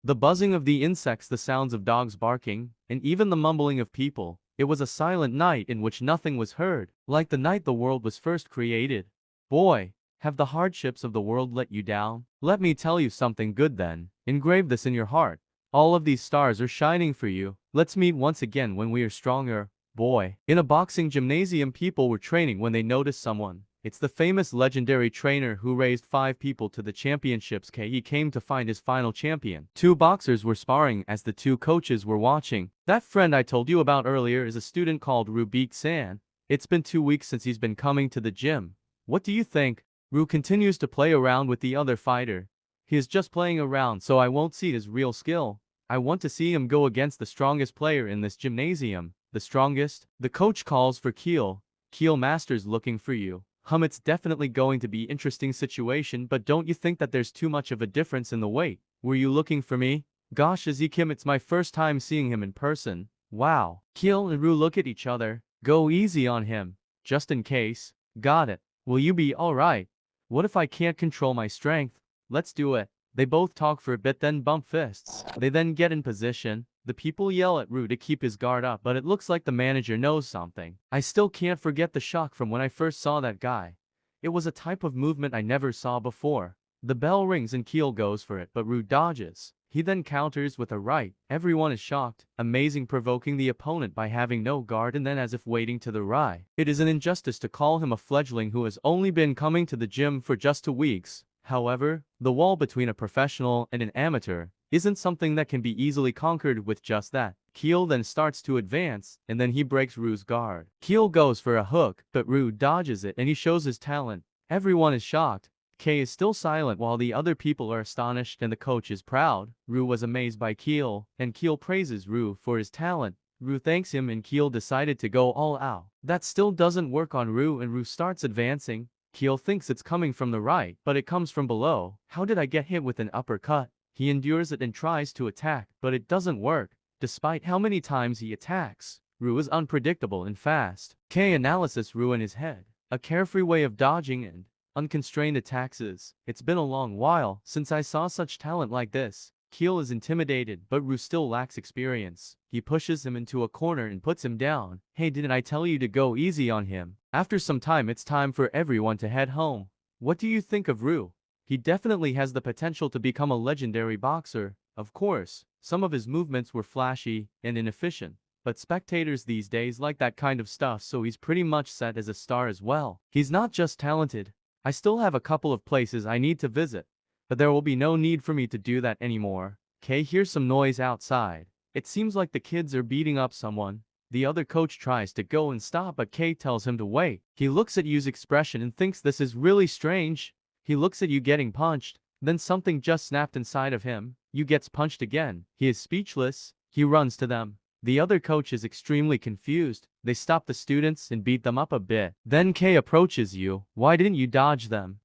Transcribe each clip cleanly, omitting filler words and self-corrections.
The buzzing of the insects, the sounds of dogs barking, and even the mumbling of people. It was a silent night in which nothing was heard, like the night the world was first created. Boy, have the hardships of the world let you down? Let me tell you something good then. Engrave this in your heart. All of these stars are shining for you. Let's meet once again when we are stronger. Boy. In a boxing gymnasium, people were training when they noticed someone. It's the famous legendary trainer who raised 5 people to the championships. He came to find his final champion. 2 boxers were sparring as the 2 coaches were watching. That friend I told you about earlier is a student called Bullied and Seen. It's been 2 weeks since he's been coming to the gym. What do you think? Ru continues to play around with the other fighter. He is just playing around, so I won't see his real skill. I want to see him go against the strongest player in this gymnasium. The strongest? The coach calls for Keel. Keel master's looking for you. It's definitely going to be interesting situation, but don't you think that there's too much of a difference in the weight? Were you looking for me? Gosh, Kim, it's my first time seeing him in person. Wow. Keel and Ru look at each other. Go easy on him. Just in case. Got it. Will you be alright? What if I can't control my strength? Let's do it. They both talk for a bit, then bump fists. They then get in position. The people yell at Ru to keep his guard up, but it looks like the manager knows something. I still can't forget the shock from when I first saw that guy. It was a type of movement I never saw before. The bell rings and Keel goes for it, but Ru dodges. He then counters with a right. Everyone is shocked. Amazing, provoking the opponent by having no guard and then as if waiting to the right. It is an injustice to call him a fledgling who has only been coming to the gym for just 2 weeks. However, the wall between a professional and an amateur isn't something that can be easily conquered with just that. Keel then starts to advance, and then he breaks Ru's guard. Keel goes for a hook, but Ru dodges it and he shows his talent. Everyone is shocked. K is still silent while the other people are astonished and the coach is proud. Ru was amazed by Keel, and Keel praises Ru for his talent. Ru thanks him and Keel decided to go all out. That still doesn't work on Ru and Ru starts advancing. Keel thinks it's coming from the right, but it comes from below. How did I get hit with an uppercut? He endures it and tries to attack, but it doesn't work. Despite how many times he attacks, Ru is unpredictable and fast. K analysis Ru in his head. A carefree way of dodging and unconstrained attacks. It's been a long while since I saw such talent like this. Keel is intimidated, but Ru still lacks experience. He pushes him into a corner and puts him down. Hey, didn't I tell you to go easy on him? After some time, it's time for everyone to head home. What do you think of Ru? He definitely has the potential to become a legendary boxer. Of course, some of his movements were flashy and inefficient, but spectators these days like that kind of stuff, so he's pretty much set as a star as well. He's not just talented. I still have a couple of places I need to visit, but there will be no need for me to do that anymore. K hears some noise outside. It seems like the kids are beating up someone. The other coach tries to go and stop, but K tells him to wait. He looks at Yu's expression and thinks this is really strange. He looks at Yu getting punched, then something just snapped inside of him. Yu gets punched again. He is speechless. He runs to them. The other coach is extremely confused. They stop the students and beat them up a bit. Then K approaches Yu. Why didn't you dodge them?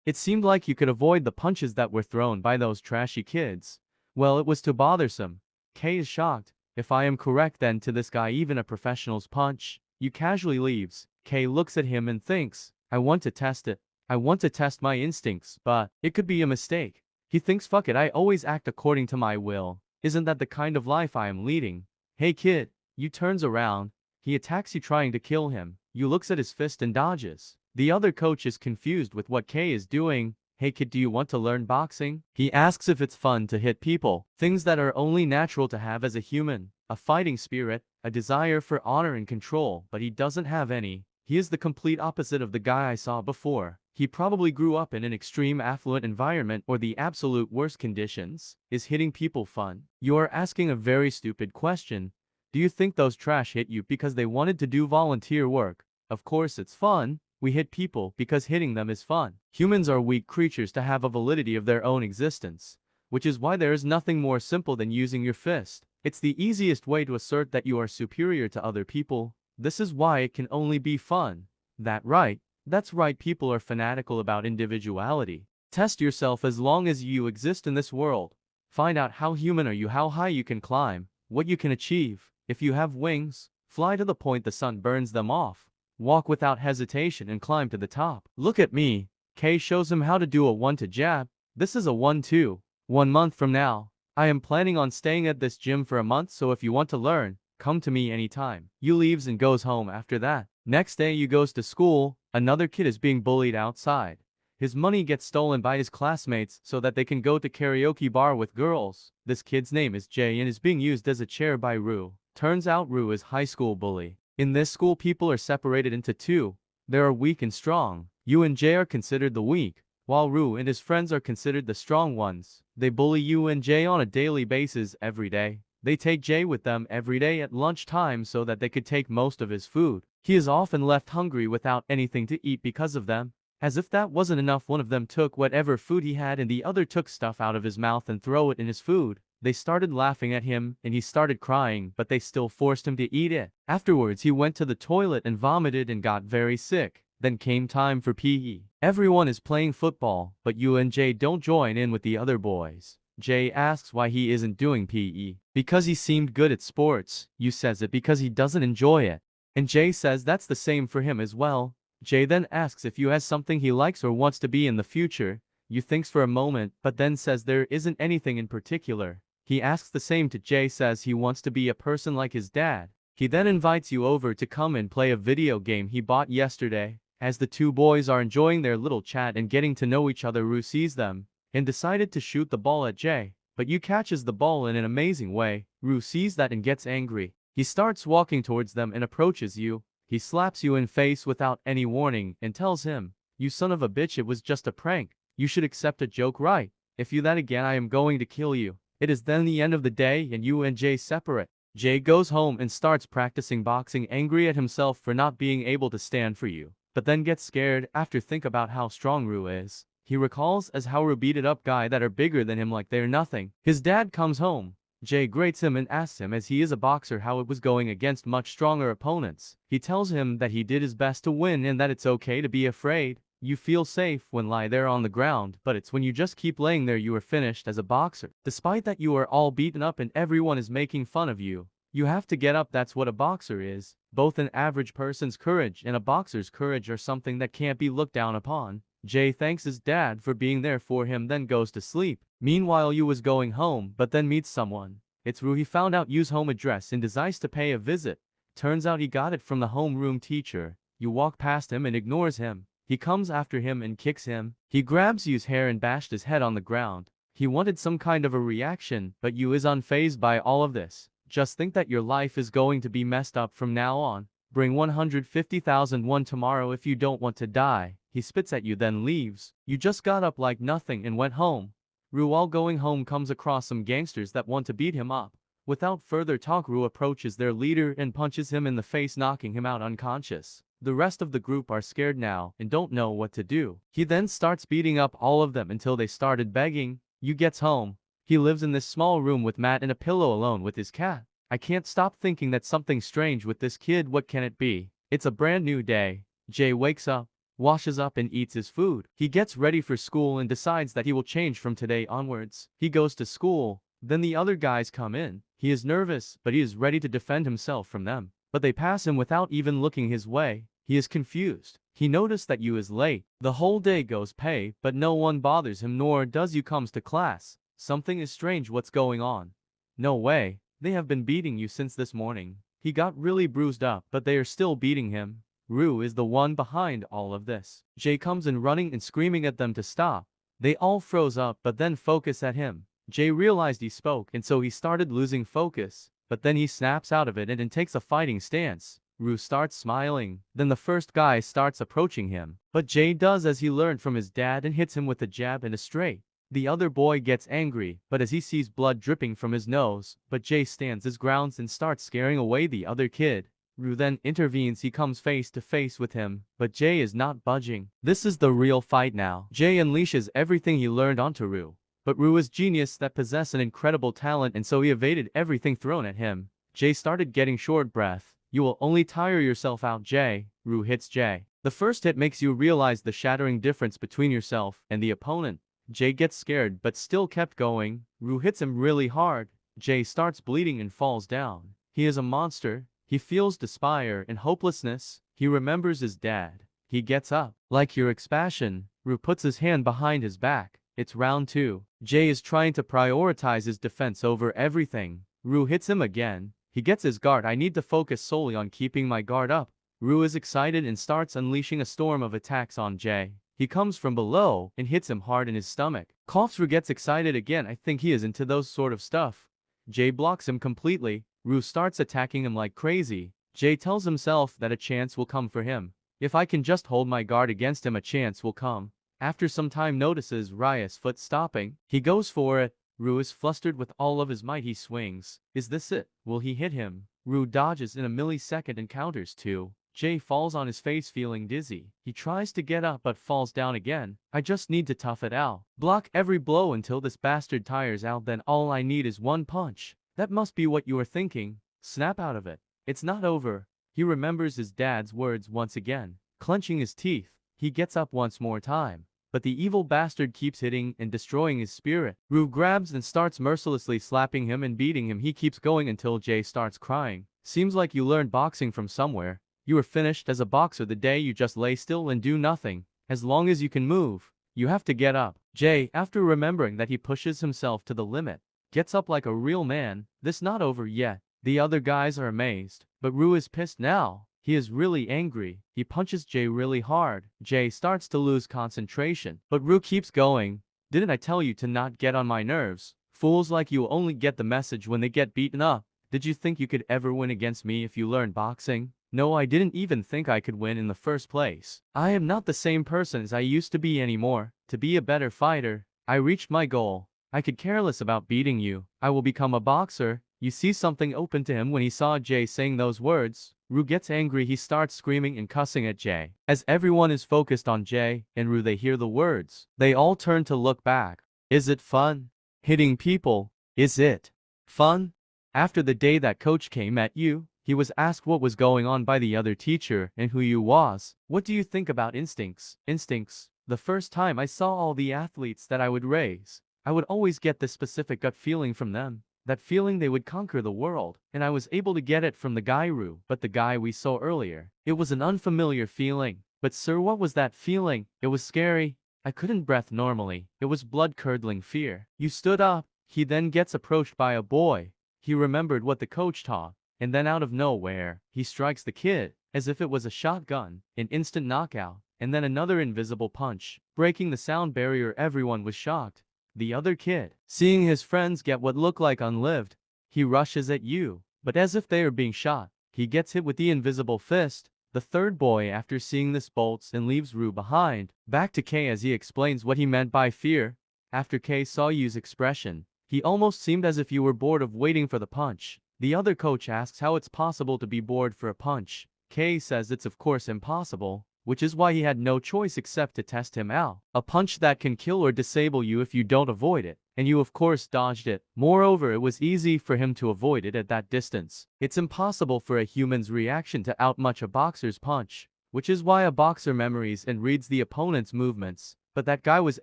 It seemed like you could avoid the punches that were thrown by those trashy kids. Well, it was too bothersome. K is shocked. If I am correct, then to this guy even a professional's punch. Yu casually leaves. K looks at him and thinks, I want to test it. I want to test my instincts, but it could be a mistake. He thinks, fuck it, I always act according to my will. Isn't that the kind of life I am leading? Hey kid. Yu turns around. He attacks Yu, trying to kill him. Yu looks at his fist and dodges. The other coach is confused with what K is doing. Hey kid, do you want to learn boxing? He asks if it's fun to hit people. Things that are only natural to have as a human. A fighting spirit, a desire for honor and control, but he doesn't have any. He is the complete opposite of the guy I saw before. He probably grew up in an extreme affluent environment or the absolute worst conditions. Is hitting people fun? You are asking a very stupid question. Do you think those trash hit you because they wanted to do volunteer work? Of course it's fun. We hit people because hitting them is fun. Humans are weak creatures to have a validity of their own existence, which is why there is nothing more simple than using your fist. It's the easiest way to assert that you are superior to other people. This is why it can only be fun. That's right, people are fanatical about individuality. Test yourself as long as you exist in this world. Find out how human are you, how high you can climb, what you can achieve. If you have wings, fly to the point the sun burns them off. Walk without hesitation and climb to the top. Look at me. K shows him how to do a 1-2 jab. This is a 1-2. 1 month from now, I am planning on staying at this gym for a month, so if you want to learn, come to me anytime. You leaves and goes home after that. Next day you goes to school, another kid is being bullied outside. His money gets stolen by his classmates so that they can go to karaoke bar with girls. This kid's name is Jay and is being used as a chair by Rue. Turns out Rue is high school bully. In this school people are separated into two. There are weak and strong. You and Jay are considered the weak, while Rue and his friends are considered the strong ones. They bully you and Jay on a daily basis every day. They take Jay with them every day at lunchtime so that they could take most of his food. He is often left hungry without anything to eat because of them. As if that wasn't enough, one of them took whatever food he had and the other took stuff out of his mouth and throw it in his food. They started laughing at him and he started crying, but they still forced him to eat it. Afterwards he went to the toilet and vomited and got very sick. Then came time for PE. Everyone is playing football, but you and Jay don't join in with the other boys. Jay asks why he isn't doing PE. Because he seemed good at sports. You says it because he doesn't enjoy it. And Jay says that's the same for him as well. Jay then asks if you has something he likes or wants to be in the future. You thinks for a moment, but then says there isn't anything in particular. He asks the same to Jay, says he wants to be a person like his dad. He then invites you over to come and play a video game he bought yesterday. As the two boys are enjoying their little chat and getting to know each other, Rue sees them and decided to shoot the ball at Jay. But you catches the ball in an amazing way. Rue sees that and gets angry. He starts walking towards them and approaches you. He slaps you in face without any warning and tells him, "You son of a bitch, it was just a prank. You should accept a joke, right? If you that again, I am going to kill you." It is then the end of the day and you and Jay separate. Jay goes home and starts practicing boxing, angry at himself for not being able to stand for you. But then gets scared after think about how strong Rue is. He recalls as how Rue beated up guys that are bigger than him like they're nothing. His dad comes home. Jay grates him and asks him, as he is a boxer, how it was going against much stronger opponents. He tells him that he did his best to win and that it's okay to be afraid. You feel safe when lie there on the ground, but it's when you just keep laying there you are finished as a boxer. Despite that you are all beaten up and everyone is making fun of you. You have to get up, that's what a boxer is. Both an average person's courage and a boxer's courage are something that can't be looked down upon. Jay thanks his dad for being there for him, then goes to sleep. Meanwhile you was going home, but then meets someone. It's Rue. He found out Yu's home address and decides to pay a visit. Turns out he got it from the homeroom teacher. You walk past him and ignores him. He comes after him and kicks him. He grabs Yu's hair and bashed his head on the ground. He wanted some kind of a reaction, but Yu is unfazed by all of this. Just think that your life is going to be messed up from now on. Bring 150,001 tomorrow if you don't want to die. He spits at you then leaves. You just got up like nothing and went home. Rue, while going home, comes across some gangsters that want to beat him up. Without further talk, Rue approaches their leader and punches him in the face, knocking him out unconscious. The rest of the group are scared now and don't know what to do. He then starts beating up all of them until they started begging. Yu gets home. He lives in this small room with Matt and a pillow alone with his cat. I can't stop thinking that something's strange with this kid. What can it be? It's a brand new day. Jay wakes up, washes up and eats his food. He gets ready for school and decides that he will change from today onwards. He goes to school. Then the other guys come in. He is nervous, but he is ready to defend himself from them. But they pass him without even looking his way. He is confused. He noticed that Yu is late. The whole day goes by, but no one bothers him, nor does Yu comes to class. Something is strange. What's going on? No way. They have been beating you since this morning. He got really bruised up, but they are still beating him. Rue is the one behind all of this. Jay comes in running and screaming at them to stop. They all froze up but then focus at him. Jay realized he spoke and so he started losing focus. But then he snaps out of it and takes a fighting stance. Rue starts smiling. Then the first guy starts approaching him. But Jay does as he learned from his dad and hits him with a jab and a straight. The other boy gets angry, but as he sees blood dripping from his nose, but Jay stands his grounds and starts scaring away the other kid. Rue then intervenes. He comes face to face with him, but Jay is not budging. This is the real fight now. Jay unleashes everything he learned onto Rue. But Rue is genius that possess an incredible talent and so he evaded everything thrown at him. Jay started getting short breath. You will only tire yourself out, Jay. Rue hits Jay. The first hit makes you realize the shattering difference between yourself and the opponent. Jay gets scared but still kept going. Rue hits him really hard. Jay starts bleeding and falls down. He is a monster. He feels despair and hopelessness. He remembers his dad. He gets up. Like your expression, Rue puts his hand behind his back. It's round 2. Jay is trying to prioritize his defense over everything. Rue hits him again. He gets his guard. I need to focus solely on keeping my guard up. Rue is excited and starts unleashing a storm of attacks on Jay. He comes from below and hits him hard in his stomach. Rue gets excited again. I think he is into those sort of stuff. Jay blocks him completely. Rue starts attacking him like crazy. Jay tells himself that a chance will come for him. If I can just hold my guard against him, a chance will come. After some time notices Rya's foot stopping. He goes for it. Rue is flustered with all of his might. He swings. Is this it? Will he hit him? Rue dodges in a millisecond and counters 2. Jay falls on his face feeling dizzy. He tries to get up but falls down again. I just need to tough it out. Block every blow until this bastard tires out, then all I need is one punch. That must be what you are thinking. Snap out of it. It's not over. He remembers his dad's words once again. Clenching his teeth, he gets up once more time. But the evil bastard keeps hitting and destroying his spirit. Rue grabs and starts mercilessly slapping him and beating him. He keeps going until Jay starts crying. Seems like you learned boxing from somewhere. You were finished as a boxer the day you just lay still and do nothing. As long as you can move, you have to get up. Jay, after remembering that he pushes himself to the limit, gets up like a real man. This not over yet. The other guys are amazed, but Rue is pissed now. He is really angry. He punches Jay really hard. Jay starts to lose concentration, but Rue keeps going. Didn't I tell you to not get on my nerves? Fools like you only get the message when they get beaten up. Did you think you could ever win against me if you learned boxing? No, I didn't even think I could win in the first place. I am not the same person as I used to be anymore. To be a better fighter, I reached my goal. I could care less about beating you. I will become a boxer. You see something open to him when he saw Jay saying those words. Rue gets angry. He starts screaming and cussing at Jay. As everyone is focused on Jay and Rue, they hear the words. They all turn to look back. Is it fun? Hitting people? Is it fun? After the day that coach came at you, he was asked what was going on by the other teacher and who you was. What do you think about instincts? Instincts. The first time I saw all the athletes that I would raise, I would always get this specific gut feeling from them. That feeling they would conquer the world, and I was able to get it from the guy Rue, but the guy we saw earlier. It was an unfamiliar feeling. But sir, what was that feeling? It was scary. I couldn't breathe normally. It was blood-curdling fear. You stood up. He then gets approached by a boy. He remembered what the coach taught, and then out of nowhere, he strikes the kid, as if it was a shotgun, an instant knockout, and then another invisible punch, breaking the sound barrier. Everyone was shocked. The other kid, seeing his friends get what looked like unlived, he rushes at you, but as if they are being shot, he gets hit with the invisible fist. The third boy, after seeing this, bolts and leaves Rue behind. Back to K as he explains what he meant by fear. After K saw you's expression, he almost seemed as if you were bored of waiting for the punch. The other coach asks how it's possible to be bored for a punch. K says it's of course impossible, which is why he had no choice except to test him out. A punch that can kill or disable you if you don't avoid it. And you of course dodged it. Moreover, it was easy for him to avoid it at that distance. It's impossible for a human's reaction to outmatch a boxer's punch, which is why a boxer memories and reads the opponent's movements. But that guy was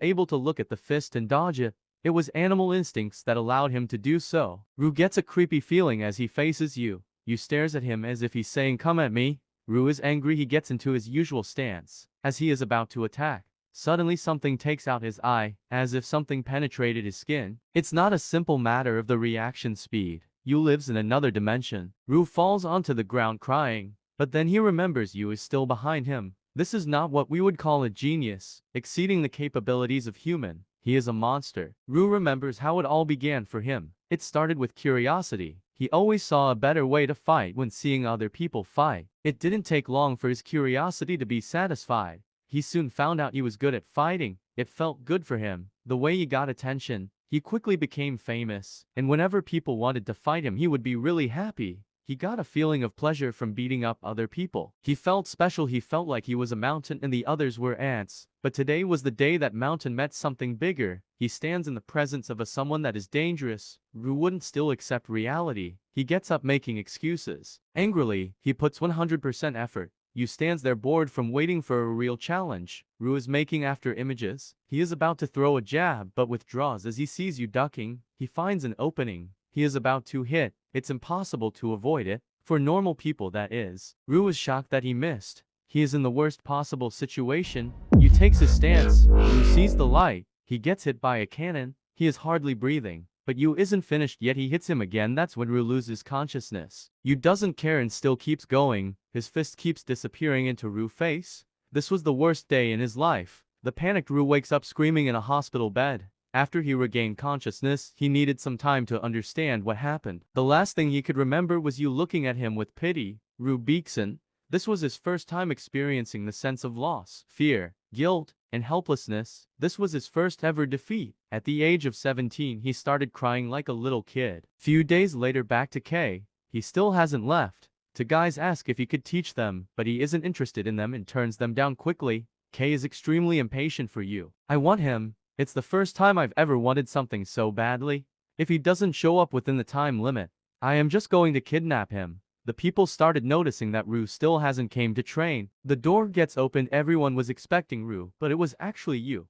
able to look at the fist and dodge it. It was animal instincts that allowed him to do so. Rue gets a creepy feeling as he faces you. You stares at him as if he's saying, "Come at me." Rue is angry. He gets into his usual stance, as he is about to attack. Suddenly something takes out his eye, as if something penetrated his skin. It's not a simple matter of the reaction speed. You lives in another dimension. Rue falls onto the ground crying, but then he remembers you is still behind him. This is not what we would call a genius, exceeding the capabilities of human. He is a monster. Rue remembers how it all began for him. It started with curiosity. He always saw a better way to fight when seeing other people fight. It didn't take long for his curiosity to be satisfied. He soon found out he was good at fighting. It felt good for him. The way he got attention. He quickly became famous, and whenever people wanted to fight him, he would be really happy. He got a feeling of pleasure from beating up other people. He felt special. He felt like he was a mountain and the others were ants. But today was the day that mountain met something bigger. He stands in the presence of someone that is dangerous. Rue wouldn't still accept reality. He gets up making excuses. Angrily, he puts 100% effort. You stands there bored from waiting for a real challenge. Rue is making after images. He is about to throw a jab but withdraws as he sees you ducking. He finds an opening. He is about to hit. It's impossible to avoid it. For normal people, that is. Rue is shocked that he missed. He is in the worst possible situation. You takes his stance. Rue sees the light. He gets hit by a cannon. He is hardly breathing. But Yu isn't finished yet. He hits him again. That's when Ru loses consciousness. Yu doesn't care and still keeps going. His fist keeps disappearing into Ru's face. This was the worst day in his life. The panicked Ru wakes up screaming in a hospital bed. After he regained consciousness, he needed some time to understand what happened. The last thing he could remember was Yu looking at him with pity. Ru Beekson. This was his first time experiencing the sense of loss, fear, guilt, and helplessness. This was his first ever defeat. At the age of 17, he started crying like a little kid. Few days later, back to K. He still hasn't left. To guys ask if he could teach them, but he isn't interested in them and turns them down quickly. K is extremely impatient for you. I want him. It's the first time I've ever wanted something so badly. If he doesn't show up within the time limit, I am just going to kidnap him. The people started noticing that Ru still hasn't came to train. The door gets opened. Everyone was expecting Ru, but it was actually you.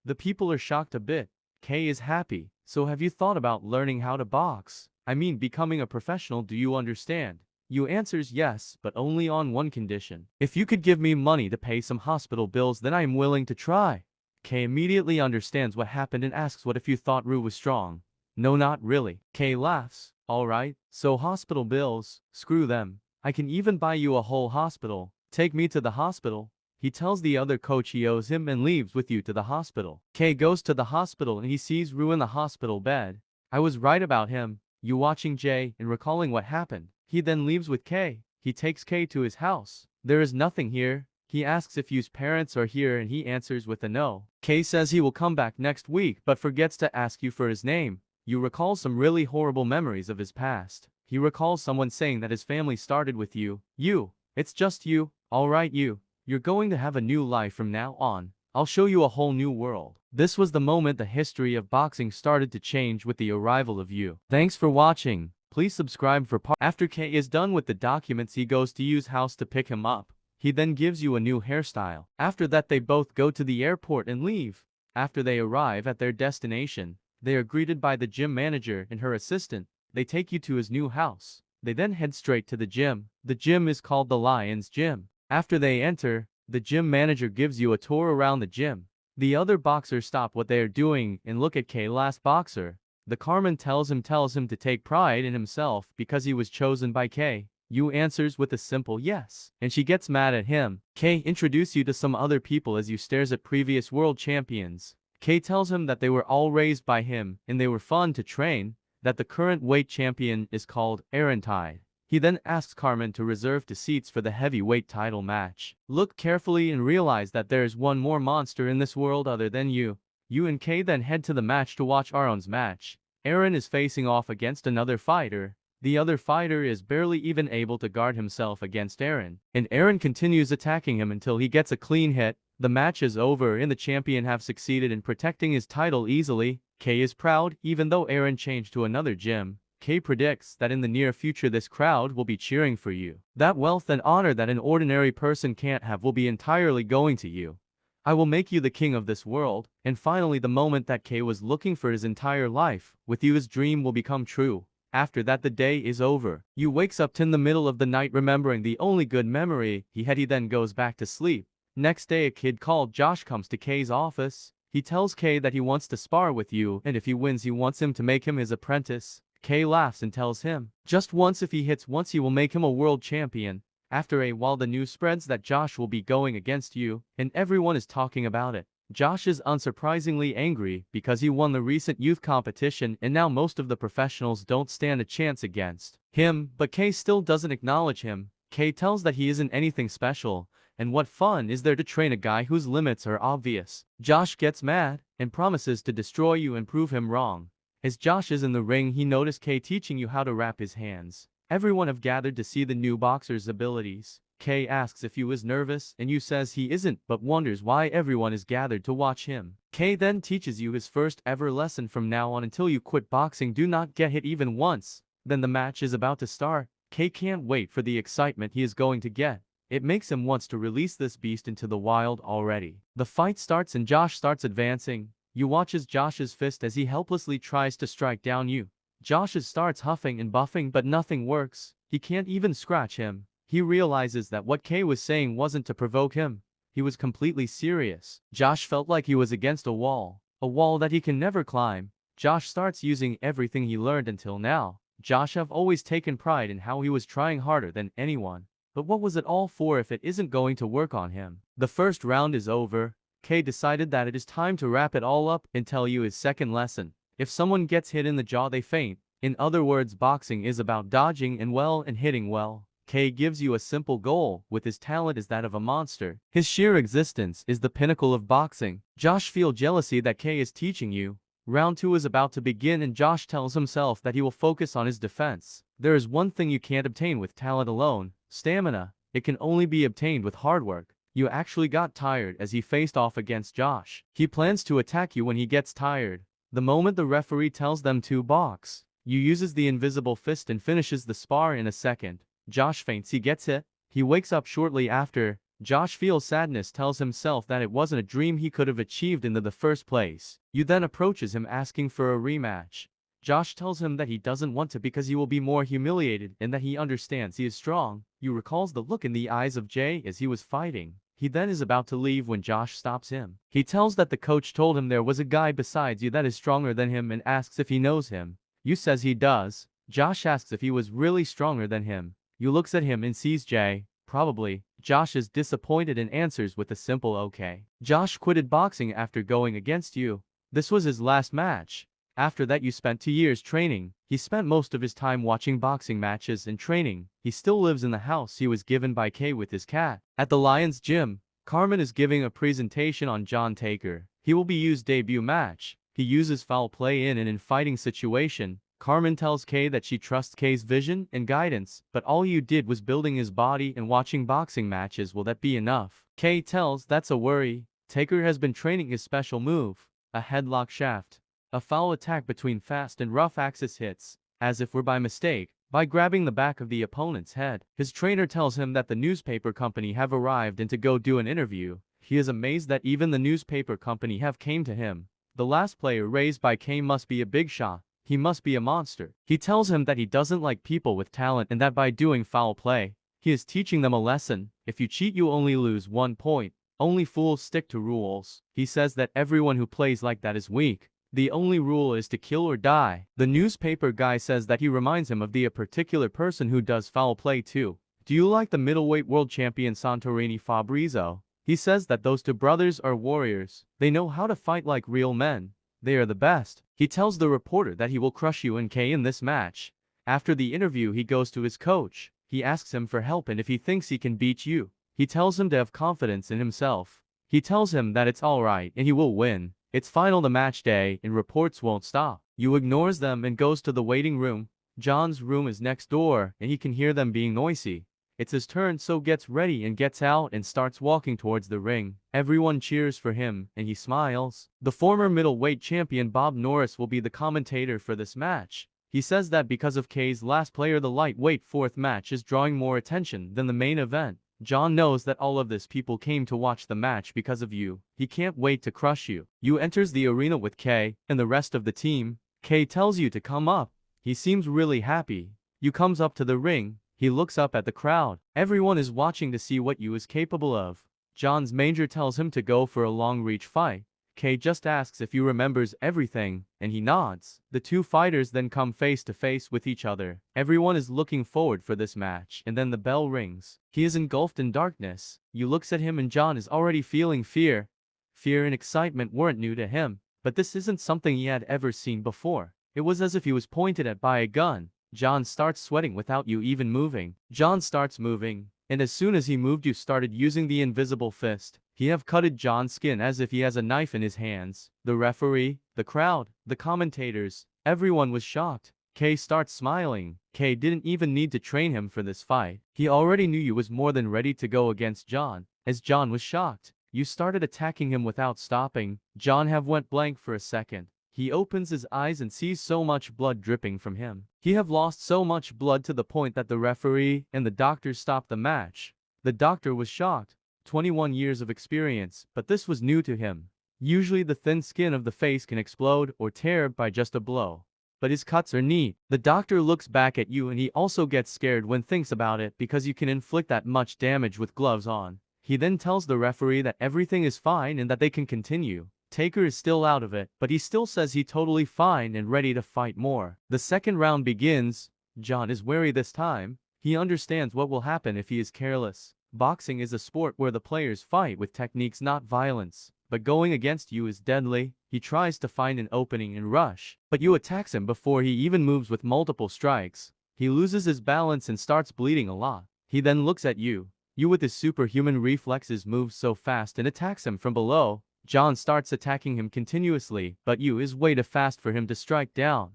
The people are shocked a bit. K is happy. So have you thought about learning how to box? I mean becoming a professional, do you understand? Yu answers yes, but only on one condition. If you could give me money to pay some hospital bills, then I am willing to try. K immediately understands what happened and asks what if you thought Ru was strong. No, not really. K laughs. Alright, so hospital bills, screw them. I can even buy you a whole hospital. Take me to the hospital. He tells the other coach he owes him and leaves with you to the hospital. K goes to the hospital and he sees Ru in the hospital bed. I was right about him. You watching Jay and recalling what happened. He then leaves with K. He takes K to his house. There is nothing here. He asks if Yu's parents are here and he answers with a no. K says he will come back next week but forgets to ask Yu for his name. Yu recalls some really horrible memories of his past. He recalls someone saying that his family started with you. Yu, it's just you. Alright Yu, you're going to have a new life from now on. I'll show you a whole new world. This was the moment the history of boxing started to change with the arrival of Yu. Thanks for watching. Please subscribe for part. After K is done with the documents, he goes to Yu's house to pick him up. He then gives Yu a new hairstyle. After that they both go to the airport and leave. After they arrive at their destination, they are greeted by the gym manager and her assistant. They take you to his new house. They then head straight to the gym. The gym is called the Lion's Gym. After they enter, the gym manager gives you a tour around the gym. The other boxers stop what they are doing and look at K. Last boxer. The Carmen tells him to take pride in himself because he was chosen by K. Yu answers with a simple yes, and she gets mad at him. K introduces you to some other people as Yu stares at previous world champions. K tells him that they were all raised by him and they were fun to train, that the current weight champion is called Tide. He then asks Carmen to reserve the seats for the heavyweight title match. Look carefully and realize that there is one more monster in this world other than you. Yu and K then head to the match to watch Aaron's match. Aaron is facing off against another fighter. The other fighter is barely even able to guard himself against Aaron, and Aaron continues attacking him until he gets a clean hit. The match is over and the champion have succeeded in protecting his title easily. K is proud, even though Aaron changed to another gym. K predicts that in the near future this crowd will be cheering for you. That wealth and honor that an ordinary person can't have will be entirely going to you. I will make you the king of this world. And finally, the moment that K was looking for his entire life, with you his dream will become true. After that the day is over. Yu wakes up in the middle of the night remembering the only good memory he had. He then goes back to sleep. Next day a kid called Josh comes to K's office. He tells K that he wants to spar with Yu and if he wins he wants him to make him his apprentice. K laughs and tells him, just once, if he hits once he will make him a world champion. After a while the news spreads that Josh will be going against Yu, and everyone is talking about it. Josh is unsurprisingly angry because he won the recent youth competition and now most of the professionals don't stand a chance against him, but K still doesn't acknowledge him. K tells that he isn't anything special, and what fun is there to train a guy whose limits are obvious. Josh gets mad and promises to destroy Yu and prove him wrong. As Josh is in the ring he noticed K teaching Yu how to wrap his hands. Everyone have gathered to see the new boxer's abilities. K asks if Yu is nervous and Yu says he isn't but wonders why everyone is gathered to watch him. K then teaches Yu his first ever lesson: from now on until you quit boxing do not get hit even once. Then the match is about to start. K can't wait for the excitement he is going to get. It makes him wants to release this beast into the wild already. The fight starts and Josh starts advancing. Yu watches Josh's fist as he helplessly tries to strike down Yu. Josh starts huffing and buffing but nothing works. He can't even scratch him. He realizes that what K was saying wasn't to provoke him. He was completely serious. Josh felt like he was against a wall. a wall that he can never climb. Josh starts using everything he learned until now. Josh have always taken pride in how he was trying harder than anyone. But what was it all for if it isn't going to work on him? The first round is over. Kay decided that it is time to wrap it all up and tell you his second lesson. If someone gets hit in the jaw, they faint. In other words, boxing is about dodging and hitting well. Kay gives you a simple goal, with his talent is that of a monster. His sheer existence is the pinnacle of boxing. Josh feels jealousy that Kay is teaching you. Round 2 is about to begin and Josh tells himself that he will focus on his defense. There is one thing you can't obtain with talent alone: stamina. It can only be obtained with hard work. You actually got tired as he faced off against Josh. He plans to attack you when he gets tired. The moment the referee tells them to box, you uses the invisible fist and finishes the spar in a second. Josh faints, he gets hit. He wakes up shortly after. Josh feels sadness, tells himself that it wasn't a dream he could have achieved in the first place. You then approaches him asking for a rematch. Josh tells him that he doesn't want to because he will be more humiliated and that he understands he is strong. You recalls the look in the eyes of Jay as he was fighting. He then is about to leave when Josh stops him. He tells that the coach told him there was a guy besides you that is stronger than him and asks if he knows him. You says he does. Josh asks if he was really stronger than him. You looks at him and sees Jay. Probably. Josh is disappointed and answers with a simple okay. Josh quitted boxing after going against you. This was his last match. After that you spent 2 years training. He spent most of his time watching boxing matches and training. He still lives in the house he was given by Kay with his cat. At the Lions gym, Carmen is giving a presentation on John Taker. He will be used debut match. He uses foul play in an fighting situation. Carmen tells Kay that she trusts Kay's vision and guidance, but all you did was building his body and watching boxing matches. Will that be enough? Kay tells that's a worry. Taker has been training his special move, a headlock shaft. A foul attack between fast and rough axis hits, as if were by mistake, by grabbing the back of the opponent's head. His trainer tells him that the newspaper company have arrived and to go do an interview. He is amazed that even the newspaper company have came to him. The last player raised by Kay must be a big shot. He must be a monster. He tells him that he doesn't like people with talent and that by doing foul play, he is teaching them a lesson. If you cheat you only lose 1 point. Only fools stick to rules. He says that everyone who plays like that is weak. The only rule is to kill or die. The newspaper guy says that he reminds him of a particular person who does foul play too. Do you like the middleweight world champion Santorini Fabrizio? He says that those two brothers are warriors. They know how to fight like real men. They are the best. He tells the reporter that he will crush you and Kay in this match. After the interview he goes to his coach. He asks him for help and if he thinks he can beat you. He tells him to have confidence in himself. He tells him that it's alright and he will win. It's final the match day and reports won't stop. You ignores them and goes to the waiting room. John's room is next door and he can hear them being noisy. It's his turn, so gets ready and gets out and starts walking towards the ring. Everyone cheers for him and he smiles. The former middleweight champion Bob Norris will be the commentator for this match. He says that because of Kay's last player the lightweight fourth match is drawing more attention than the main event. John knows that all of this people came to watch the match because of you. He can't wait to crush you. You enters the arena with Kay and the rest of the team. Kay tells you to come up. He seems really happy. You comes up to the ring. He looks up at the crowd. Everyone is watching to see what you is capable of. John's manager tells him to go for a long reach fight. Kay just asks if you remembers everything, and he nods. The two fighters then come face to face with each other. Everyone is looking forward for this match, and then the bell rings. He is engulfed in darkness. You looks at him and John is already feeling fear. Fear and excitement weren't new to him, but this isn't something he had ever seen before. It was as if he was pointed at by a gun. John starts sweating without you even moving. John starts moving, and as soon as he moved you started using the invisible fist. He have cutted John's skin as if he has a knife in his hands. The referee, the crowd, the commentators, everyone was shocked. Kay starts smiling. Kay didn't even need to train him for this fight. He already knew you was more than ready to go against John. As John was shocked, you started attacking him without stopping. John have went blank for a second. He opens his eyes and sees so much blood dripping from him. He have lost so much blood to the point that the referee and the doctor stopped the match. The doctor was shocked. 21 years of experience, but this was new to him. Usually the thin skin of the face can explode or tear by just a blow. But his cuts are neat. The doctor looks back at you and he also gets scared when thinks about it because you can inflict that much damage with gloves on. He then tells the referee that everything is fine and that they can continue. Taker is still out of it, but he still says he's totally fine and ready to fight more. The second round begins. John is wary this time. He understands what will happen if he is careless. Boxing is a sport where the players fight with techniques, not violence. But going against you is deadly. He tries to find an opening and rush, but you attacks him before he even moves with multiple strikes. He loses his balance and starts bleeding a lot. He then looks at you. You with his superhuman reflexes moves so fast and attacks him from below. John starts attacking him continuously, but you is way too fast for him to strike down.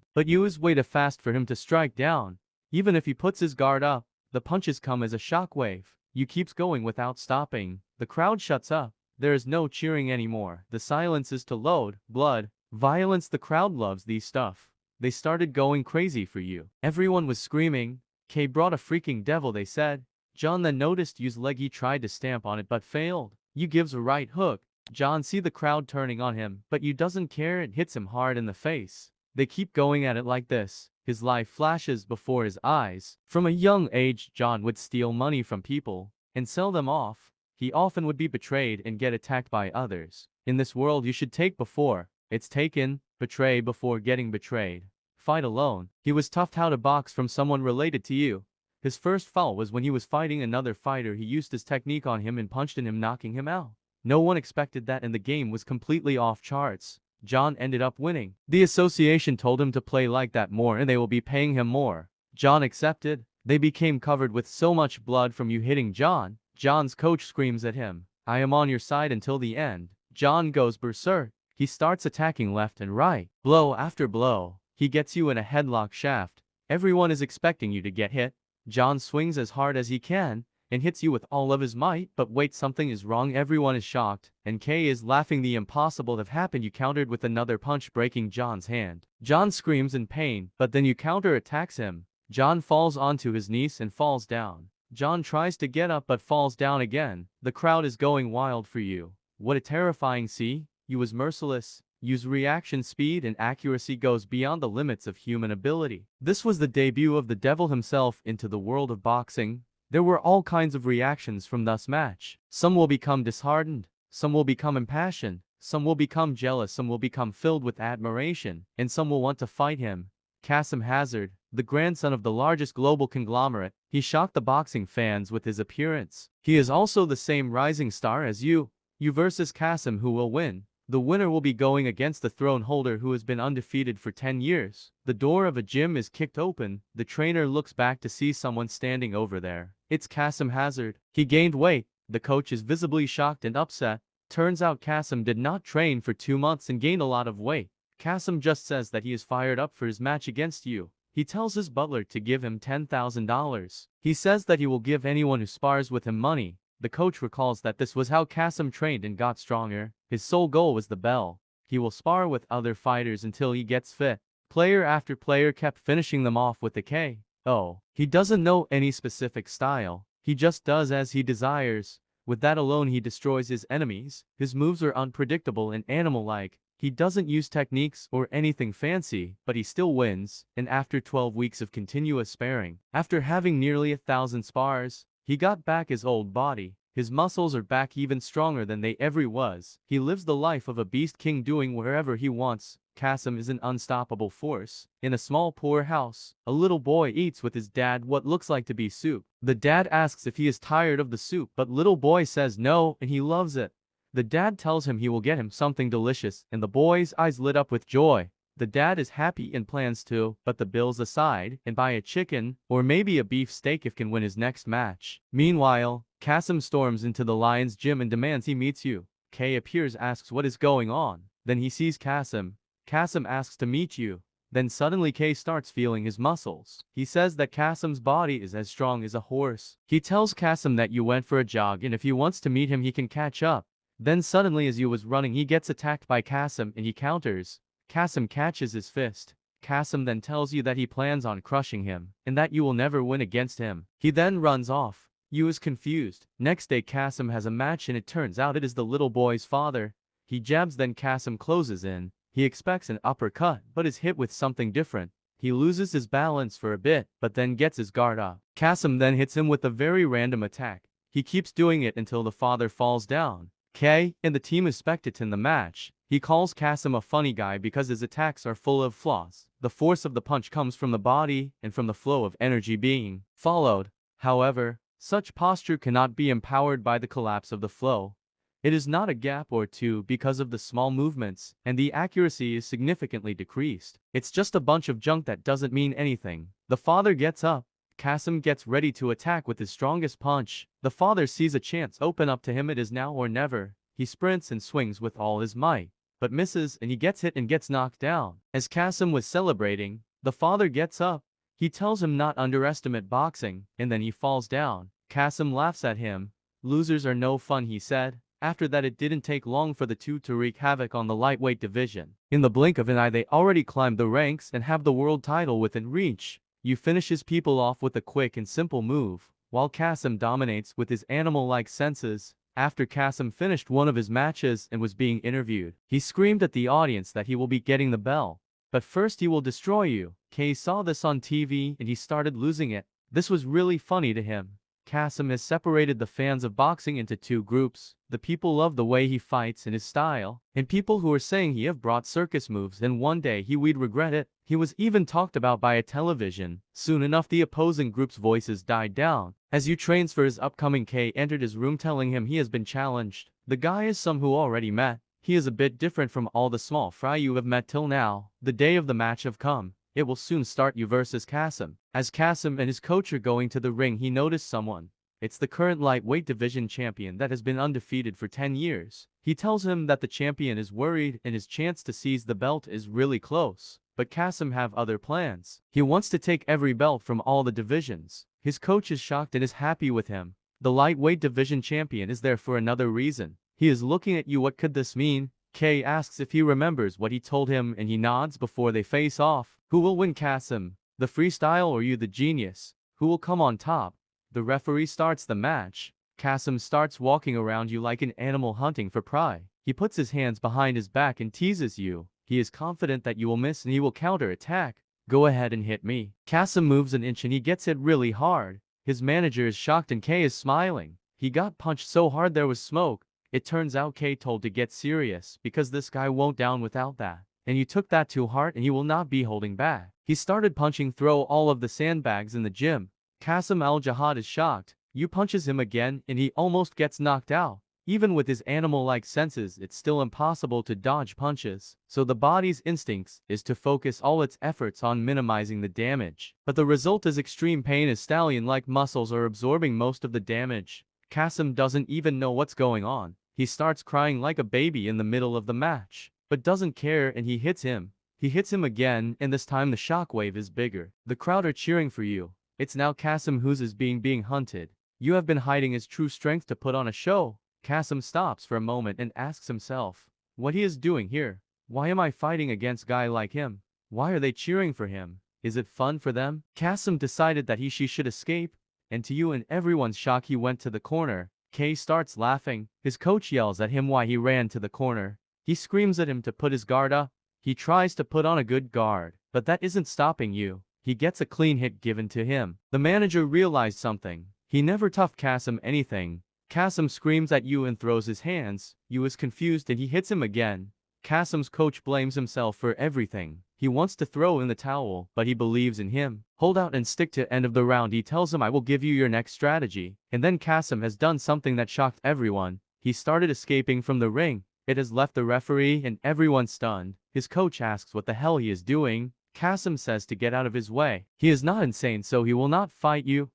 Even if he puts his guard up, the punches come as a shockwave. You keeps going without stopping. The crowd shuts up. There is no cheering anymore. The silence is to load, blood, violence. The crowd loves these stuff. They started going crazy for you. Everyone was screaming. Kay brought a freaking devil, they said. John then noticed you's leg. He tried to stamp on it but failed. You gives a right hook. John see the crowd turning on him, but you doesn't care and hits him hard in the face. They keep going at it like this. His life flashes before his eyes. From a young age, John would steal money from people and sell them off. He often would be betrayed and get attacked by others. In this world you should take before it's taken, betray before getting betrayed. Fight alone. He was taught how to box from someone related to you. His first fall was when he was fighting another fighter. He used his technique on him and punched in him, knocking him out. No one expected that, and the game was completely off charts. John ended up winning. The association told him to play like that more and they will be paying him more. John accepted. They became covered with so much blood from you hitting John. John's coach screams at him, "I am on your side until the end." John goes berserk. He starts attacking left and right. Blow after blow. He gets you in a headlock shaft. Everyone is expecting you to get hit. John swings as hard as he can and hits you with all of his might, but wait, something is wrong. Everyone is shocked, and Kay is laughing. The impossible have happened. You countered with another punch, breaking John's hand. John screams in pain, but then you counter-attacks him. John falls onto his knees and falls down. John tries to get up but falls down again. The crowd is going wild for you. What a terrifying scene. You was merciless. You's reaction speed and accuracy goes beyond the limits of human ability. This was the debut of the devil himself into the world of boxing. There were all kinds of reactions from this match. Some will become disheartened, some will become impassioned, some will become jealous, some will become filled with admiration, and some will want to fight him. Kasim Hazard, the grandson of the largest global conglomerate, he shocked the boxing fans with his appearance. He is also the same rising star as you. You versus Kasim, who will win? The winner will be going against the throne holder who has been undefeated for 10 years. The door of a gym is kicked open. The trainer looks back to see someone standing over there. It's Kasim Hazard. He gained weight. The coach is visibly shocked and upset. Turns out Kasim did not train for 2 months and gained a lot of weight. Kasim just says that he is fired up for his match against you. He tells his butler to give him $10,000. He says that he will give anyone who spars with him money. The coach recalls that this was how Kasim trained and got stronger. His sole goal was the bell. He will spar with other fighters until he gets fit. Player after player kept finishing them off with the KO. He doesn't know any specific style. He just does as he desires. With that alone he destroys his enemies. His moves are unpredictable and animal-like. He doesn't use techniques or anything fancy, but he still wins. And after 12 weeks of continuous sparring, after having nearly 1,000 spars, he got back his old body. His muscles are back even stronger than they ever was. He lives the life of a beast king, doing wherever he wants. Kasim is an unstoppable force. In a small poor house, a little boy eats with his dad what looks like to be soup. The dad asks if he is tired of the soup, but little boy says no, and he loves it. The dad tells him he will get him something delicious, and the boy's eyes lit up with joy. The dad is happy and plans to, but the bills aside, and buy a chicken, or maybe a beef steak if can win his next match. Meanwhile, Kasim storms into the Lion's gym and demands he meets you. Kay appears, asks what is going on. Then he sees Kasim. Kasim asks to meet you. Then suddenly Kay starts feeling his muscles. He says that Kasim's body is as strong as a horse. He tells Kasim that you went for a jog and if he wants to meet him he can catch up. Then suddenly as you was running he gets attacked by Kasim and he counters. Kasim catches his fist. Kasim then tells you that he plans on crushing him, and that you will never win against him. He then runs off. You is confused. Next day Kasim has a match and it turns out it is the little boy's father. He jabs, then Kasim closes in. He expects an uppercut, but is hit with something different. He loses his balance for a bit, but then gets his guard up. Kasim then hits him with a very random attack. He keeps doing it until the father falls down. Kay and the team is spectating the match. He calls Kasim a funny guy because his attacks are full of flaws. The force of the punch comes from the body and from the flow of energy being followed. However, such posture cannot be empowered by the collapse of the flow. It is not a gap or two because of the small movements, and the accuracy is significantly decreased. It's just a bunch of junk that doesn't mean anything. The father gets up. Kasim gets ready to attack with his strongest punch. The father sees a chance open up to him. It is now or never. He sprints and swings with all his might, but misses, and he gets hit and gets knocked down. As Kasim was celebrating, the father gets up. He tells him not underestimate boxing, and then he falls down. Kasim laughs at him. Losers are no fun, he said. After that, it didn't take long for the two to wreak havoc on the lightweight division. In the blink of an eye, they already climbed the ranks and have the world title within reach. You finishes people off with a quick and simple move, while Kasim dominates with his animal-like senses. After Kasim finished one of his matches and was being interviewed, he screamed at the audience that he will be getting the belt. But first he will destroy you. Kay saw this on TV and he started losing it. This was really funny to him. Kasim has separated the fans of boxing into two groups. The people love the way he fights and his style, and people who are saying he have brought circus moves and one day he would regret it. He was even talked about by a television. Soon enough, the opposing group's voices died down. As he trains for his upcoming, Kay entered his room telling him he has been challenged. The guy is some who already met. He is a bit different from all the small fry you have met till now. The day of the match have come. It will soon start, you versus Kasim. As Kasim and his coach are going to the ring, he noticed someone. It's the current lightweight division champion that has been undefeated for 10 years. He tells him that the champion is worried and his chance to seize the belt is really close. But Kasim have other plans. He wants to take every belt from all the divisions. His coach is shocked and is happy with him. The lightweight division champion is there for another reason. He is looking at you. What could this mean? Kay asks if he remembers what he told him and he nods before they face off. Who will win, Kasim? The freestyle or you, the genius? Who will come on top? The referee starts the match. Kasim starts walking around you like an animal hunting for prey. He puts his hands behind his back and teases you. He is confident that you will miss and he will counter-attack. Go ahead and hit me. Kasim moves an inch and he gets hit really hard. His manager is shocked and Kay is smiling. He got punched so hard there was smoke. It turns out Kay told to get serious because this guy won't down without that. And you took that to heart and you will not be holding back. He started punching through all of the sandbags in the gym. Kasim Al-Jihad is shocked. You punches him again and he almost gets knocked out. Even with his animal-like senses, it's still impossible to dodge punches. So the body's instincts is to focus all its efforts on minimizing the damage. But the result is extreme pain as stallion-like muscles are absorbing most of the damage. Kasim doesn't even know what's going on. He starts crying like a baby in the middle of the match, but doesn't care and he hits him. He hits him again and this time the shockwave is bigger. The crowd are cheering for you. It's now Kasim who's being hunted. You have been hiding his true strength to put on a show. Kasim stops for a moment and asks himself what he is doing here. Why am I fighting against a guy like him? Why are they cheering for him? Is it fun for them? Kasim decided that she should escape, and to you and everyone's shock he went to the corner. Kay starts laughing. His coach yells at him why he ran to the corner. He screams at him to put his guard up. He tries to put on a good guard, but that isn't stopping you. He gets a clean hit given to him. The manager realized something. He never toughed Kasim anything. Kasim screams at you and throws his hands. You is confused and he hits him again. Kasim's coach blames himself for everything. He wants to throw in the towel, but he believes in him. Hold out and stick to end of the round. He tells him I will give you your next strategy. And then Kasim has done something that shocked everyone. He started escaping from the ring. It has left the referee and everyone stunned. His coach asks what the hell he is doing. Kasim says to get out of his way. He is not insane, so he will not fight you.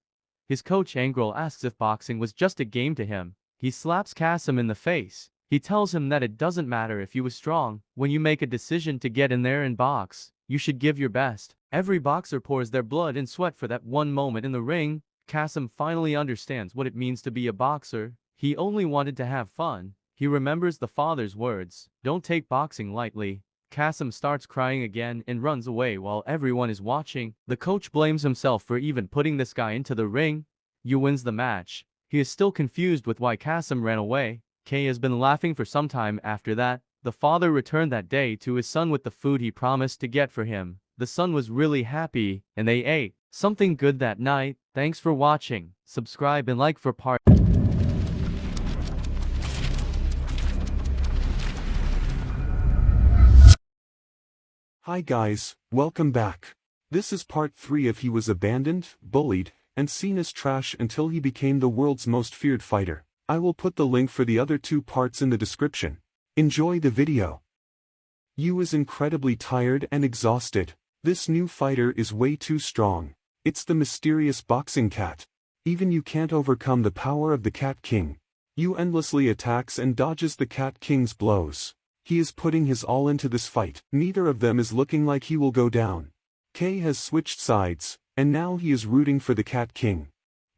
His coach Angrel asks if boxing was just a game to him. He slaps Kasim in the face. He tells him that it doesn't matter if you are strong. When you make a decision to get in there and box, you should give your best. Every boxer pours their blood and sweat for that one moment in the ring. Kasim finally understands what it means to be a boxer. He only wanted to have fun. He remembers the father's words, don't take boxing lightly. Kasim starts crying again and runs away while everyone is watching. The coach blames himself for even putting this guy into the ring. You wins the match. He is still confused with why Kasim ran away. Kay has been laughing for some time after that. The father returned that day to his son with the food he promised to get for him. The son was really happy, and they ate something good that night. Thanks for watching. Subscribe and like for part Hi guys, welcome back. This is part 3 of He was abandoned, bullied, and seen as trash until he became the world's most feared fighter. I will put the link for the other 2 parts in the description. Enjoy the video. Yu is incredibly tired and exhausted. This new fighter is way too strong. It's the mysterious boxing cat. Even you can't overcome the power of the Cat King. Yu endlessly attacks and dodges the Cat King's blows. He is putting his all into this fight. Neither of them is looking like he will go down. K has switched sides, and now he is rooting for the Cat King.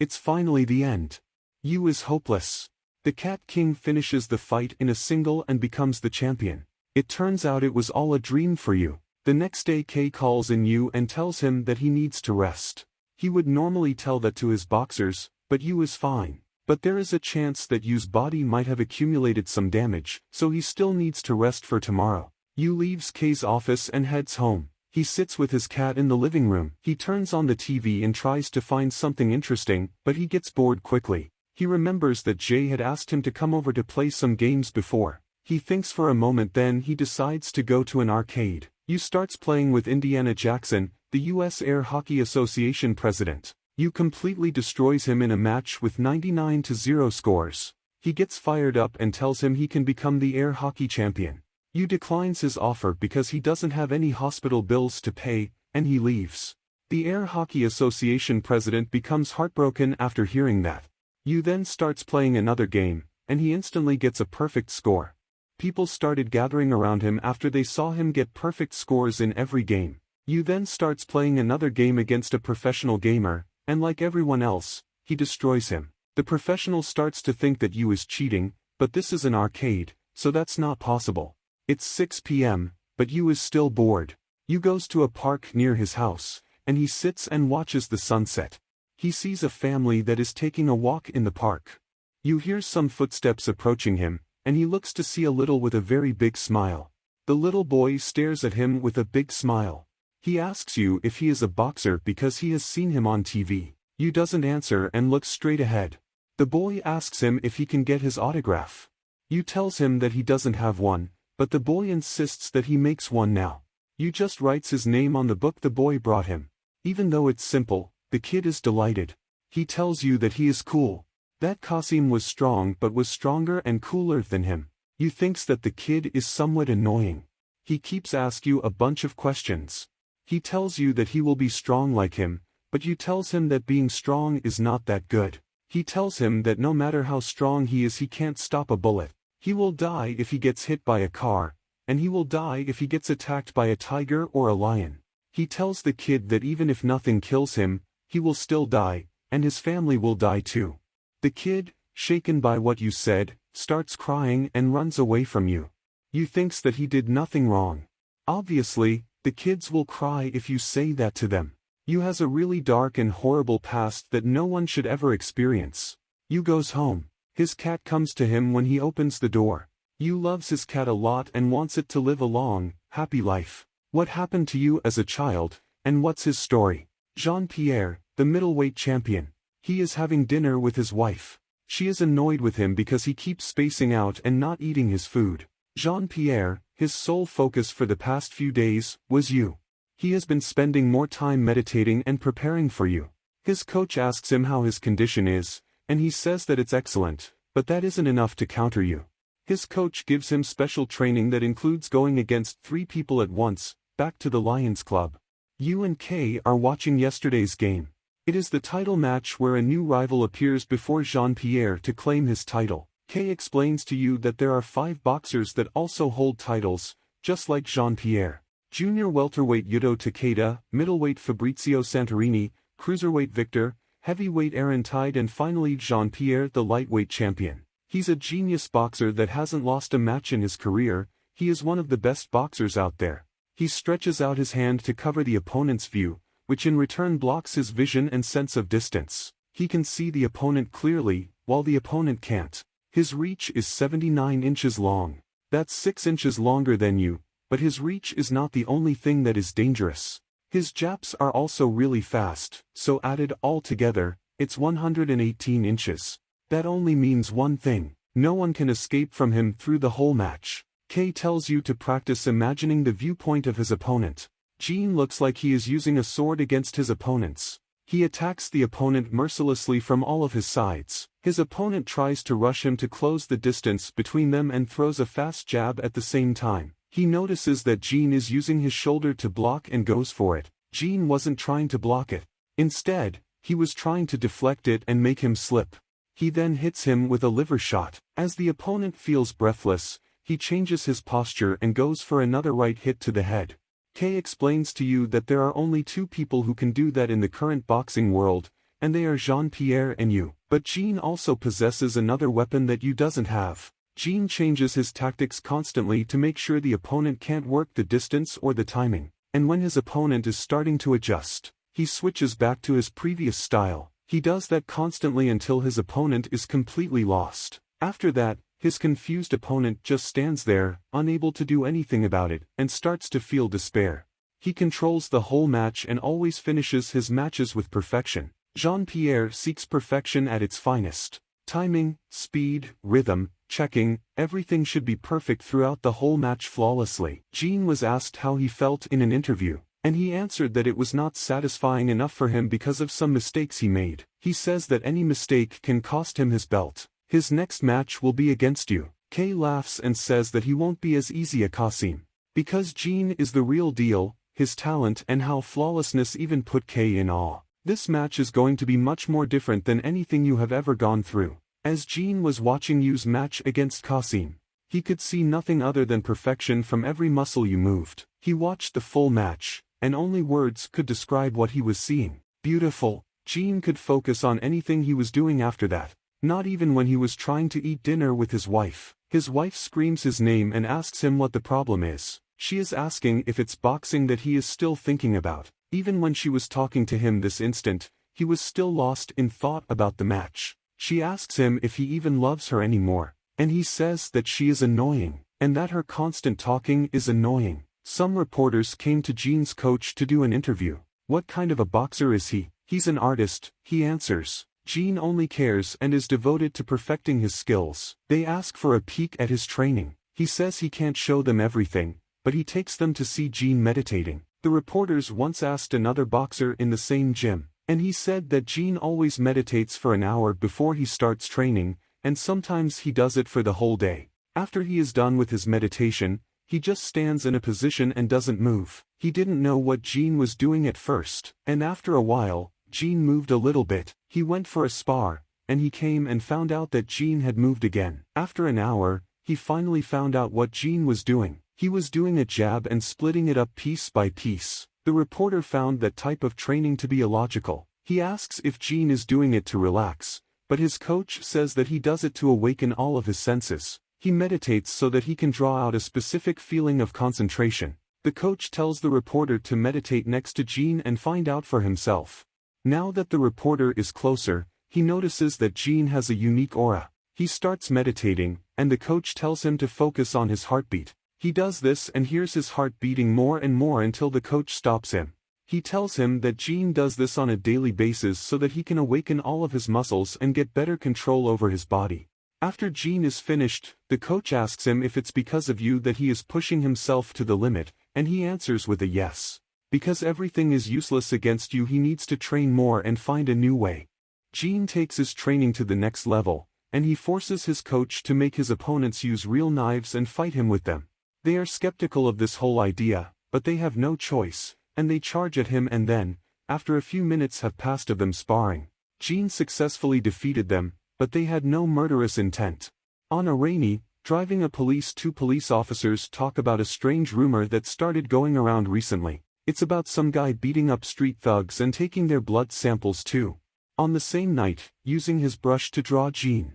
It's finally the end. Yu is hopeless. The Cat King finishes the fight in a single and becomes the champion. It turns out it was all a dream for Yu. The next day K calls in Yu and tells him that he needs to rest. He would normally tell that to his boxers, but Yu is fine. But there is a chance that Yu's body might have accumulated some damage, so he still needs to rest for tomorrow. Yu leaves K's office and heads home. He sits with his cat in the living room. He turns on the TV and tries to find something interesting, but he gets bored quickly. He remembers that Jay had asked him to come over to play some games before. He thinks for a moment, then he decides to go to an arcade. Yu starts playing with Indiana Jackson, the U.S. Air Hockey Association president. Yu completely destroys him in a match with 99-0 scores. He gets fired up and tells him he can become the air hockey champion. Yu declines his offer because he doesn't have any hospital bills to pay, and he leaves. The Air Hockey Association president becomes heartbroken after hearing that. Yu then starts playing another game, and he instantly gets a perfect score. People started gathering around him after they saw him get perfect scores in every game. Yu then starts playing another game against a professional gamer, and like everyone else, he destroys him. The professional starts to think that Yu is cheating, but this is an arcade, so that's not possible. It's 6 p.m., but Yu is still bored. Yu goes to a park near his house, and he sits and watches the sunset. He sees a family that is taking a walk in the park. Yu hears some footsteps approaching him, and he looks to see a little with a very big smile. The little boy stares at him with a big smile. He asks Yu if he is a boxer because he has seen him on TV. Yu doesn't answer and looks straight ahead. The boy asks him if he can get his autograph. Yu tells him that he doesn't have one, but the boy insists that he makes one now. Yu just writes his name on the book the boy brought him. Even though it's simple, the kid is delighted. He tells Yu that he is cool. That Qasim was strong but was stronger and cooler than him. Yu thinks that the kid is somewhat annoying. He keeps asking Yu a bunch of questions. He tells Yu that he will be strong like him, but Yu tells him that being strong is not that good. He tells him that no matter how strong he is, he can't stop a bullet. He will die if he gets hit by a car, and he will die if he gets attacked by a tiger or a lion. He tells the kid that even if nothing kills him, he will still die, and his family will die too. The kid, shaken by what Yu said, starts crying and runs away from Yu. Yu thinks that he did nothing wrong. Obviously, the kids will cry if you say that to them. Yu has a really dark and horrible past that no one should ever experience. Yu goes home. His cat comes to him when he opens the door. Yu loves his cat a lot and wants it to live a long, happy life. What happened to Yu as a child, and what's his story? Jean-Pierre, the middleweight champion. He is having dinner with his wife. She is annoyed with him because he keeps spacing out and not eating his food. Jean-Pierre, his sole focus for the past few days, was Yu. He has been spending more time meditating and preparing for Yu. His coach asks him how his condition is, and he says that it's excellent, but that isn't enough to counter Yu. His coach gives him special training that includes going against 3 people at once, back to the Lions Club. Yu and K are watching yesterday's game. It is the title match where a new rival appears before Jean-Pierre to claim his title. K explains to Yu that there are 5 boxers that also hold titles, just like Jean-Pierre. Junior welterweight Yuto Takeda, middleweight Fabrizio Santorini, cruiserweight Victor, heavyweight Aaron Tide, and finally Jean-Pierre, the lightweight champion. He's a genius boxer that hasn't lost a match in his career. He is one of the best boxers out there. He stretches out his hand to cover the opponent's view, which in return blocks his vision and sense of distance. He can see the opponent clearly, while the opponent can't. His reach is 79 inches long. That's 6 inches longer than Yu, but his reach is not the only thing that is dangerous. His japs are also really fast, so added all together, it's 118 inches. That only means one thing: no one can escape from him through the whole match. Kei tells you to practice imagining the viewpoint of his opponent. Gene looks like he is using a sword against his opponents. He attacks the opponent mercilessly from all of his sides. His opponent tries to rush him to close the distance between them and throws a fast jab at the same time. He notices that Gene is using his shoulder to block and goes for it. Gene wasn't trying to block it. Instead, he was trying to deflect it and make him slip. He then hits him with a liver shot. As the opponent feels breathless, he changes his posture and goes for another right hit to the head. Kei explains to you that there are only two people who can do that in the current boxing world, and they are Jean-Pierre and you. But Gene also possesses another weapon that you doesn't have. Gene changes his tactics constantly to make sure the opponent can't work the distance or the timing, and when his opponent is starting to adjust, he switches back to his previous style. He does that constantly until his opponent is completely lost. After that, his confused opponent just stands there, unable to do anything about it, and starts to feel despair. He controls the whole match and always finishes his matches with perfection. Jean-Pierre seeks perfection at its finest. Timing, speed, rhythm, checking, everything should be perfect throughout the whole match flawlessly. Gene was asked how he felt in an interview, and he answered that it was not satisfying enough for him because of some mistakes he made. He says that any mistake can cost him his belt. His next match will be against you. Kei laughs and says that he won't be as easy a Kasim. Because Gene is the real deal, his talent and how flawlessness even put Kei in awe. This match is going to be much more different than anything you have ever gone through. As Gene was watching you's match against Kasim, he could see nothing other than perfection from every muscle you moved. He watched the full match, and only words could describe what he was seeing. Beautiful. Gene could focus on anything he was doing after that. Not even when he was trying to eat dinner with his wife. His wife screams his name and asks him what the problem is. She is asking if it's boxing that he is still thinking about. Even when she was talking to him this instant, he was still lost in thought about the match. She asks him if he even loves her anymore, and he says that she is annoying, and that her constant talking is annoying. Some reporters came to Gene's coach to do an interview. What kind of a boxer is he? He's an artist, he answers. Gene only cares and is devoted to perfecting his skills. They ask for a peek at his training. He says he can't show them everything, but he takes them to see Gene meditating. The reporters once asked another boxer in the same gym, and he said that Gene always meditates for an hour before he starts training, and sometimes he does it for the whole day. After he is done with his meditation, he just stands in a position and doesn't move. He didn't know what Gene was doing at first, and after a while, Gene moved a little bit. He went for a spar, and he came and found out that Gene had moved again. After an hour, he finally found out what Gene was doing. He was doing a jab and splitting it up piece by piece. The reporter found that type of training to be illogical. He asks if Gene is doing it to relax, but his coach says that he does it to awaken all of his senses. He meditates so that he can draw out a specific feeling of concentration. The coach tells the reporter to meditate next to Gene and find out for himself. Now that the reporter is closer, he notices that Gene has a unique aura. He starts meditating, and the coach tells him to focus on his heartbeat. He does this and hears his heart beating more and more until the coach stops him. He tells him that Gene does this on a daily basis so that he can awaken all of his muscles and get better control over his body. After Gene is finished, the coach asks him if it's because of you that he is pushing himself to the limit, and he answers with a yes. Because everything is useless against you, he needs to train more and find a new way. Gene takes his training to the next level, and he forces his coach to make his opponents use real knives and fight him with them. They are skeptical of this whole idea, but they have no choice, and they charge at him, and then, after a few minutes have passed of them sparring, Gene successfully defeated them, but they had no murderous intent. On a rainy, driving two police officers talk about a strange rumor that started going around recently. It's about some guy beating up street thugs and taking their blood samples too. On the same night, using his brush to draw Gene.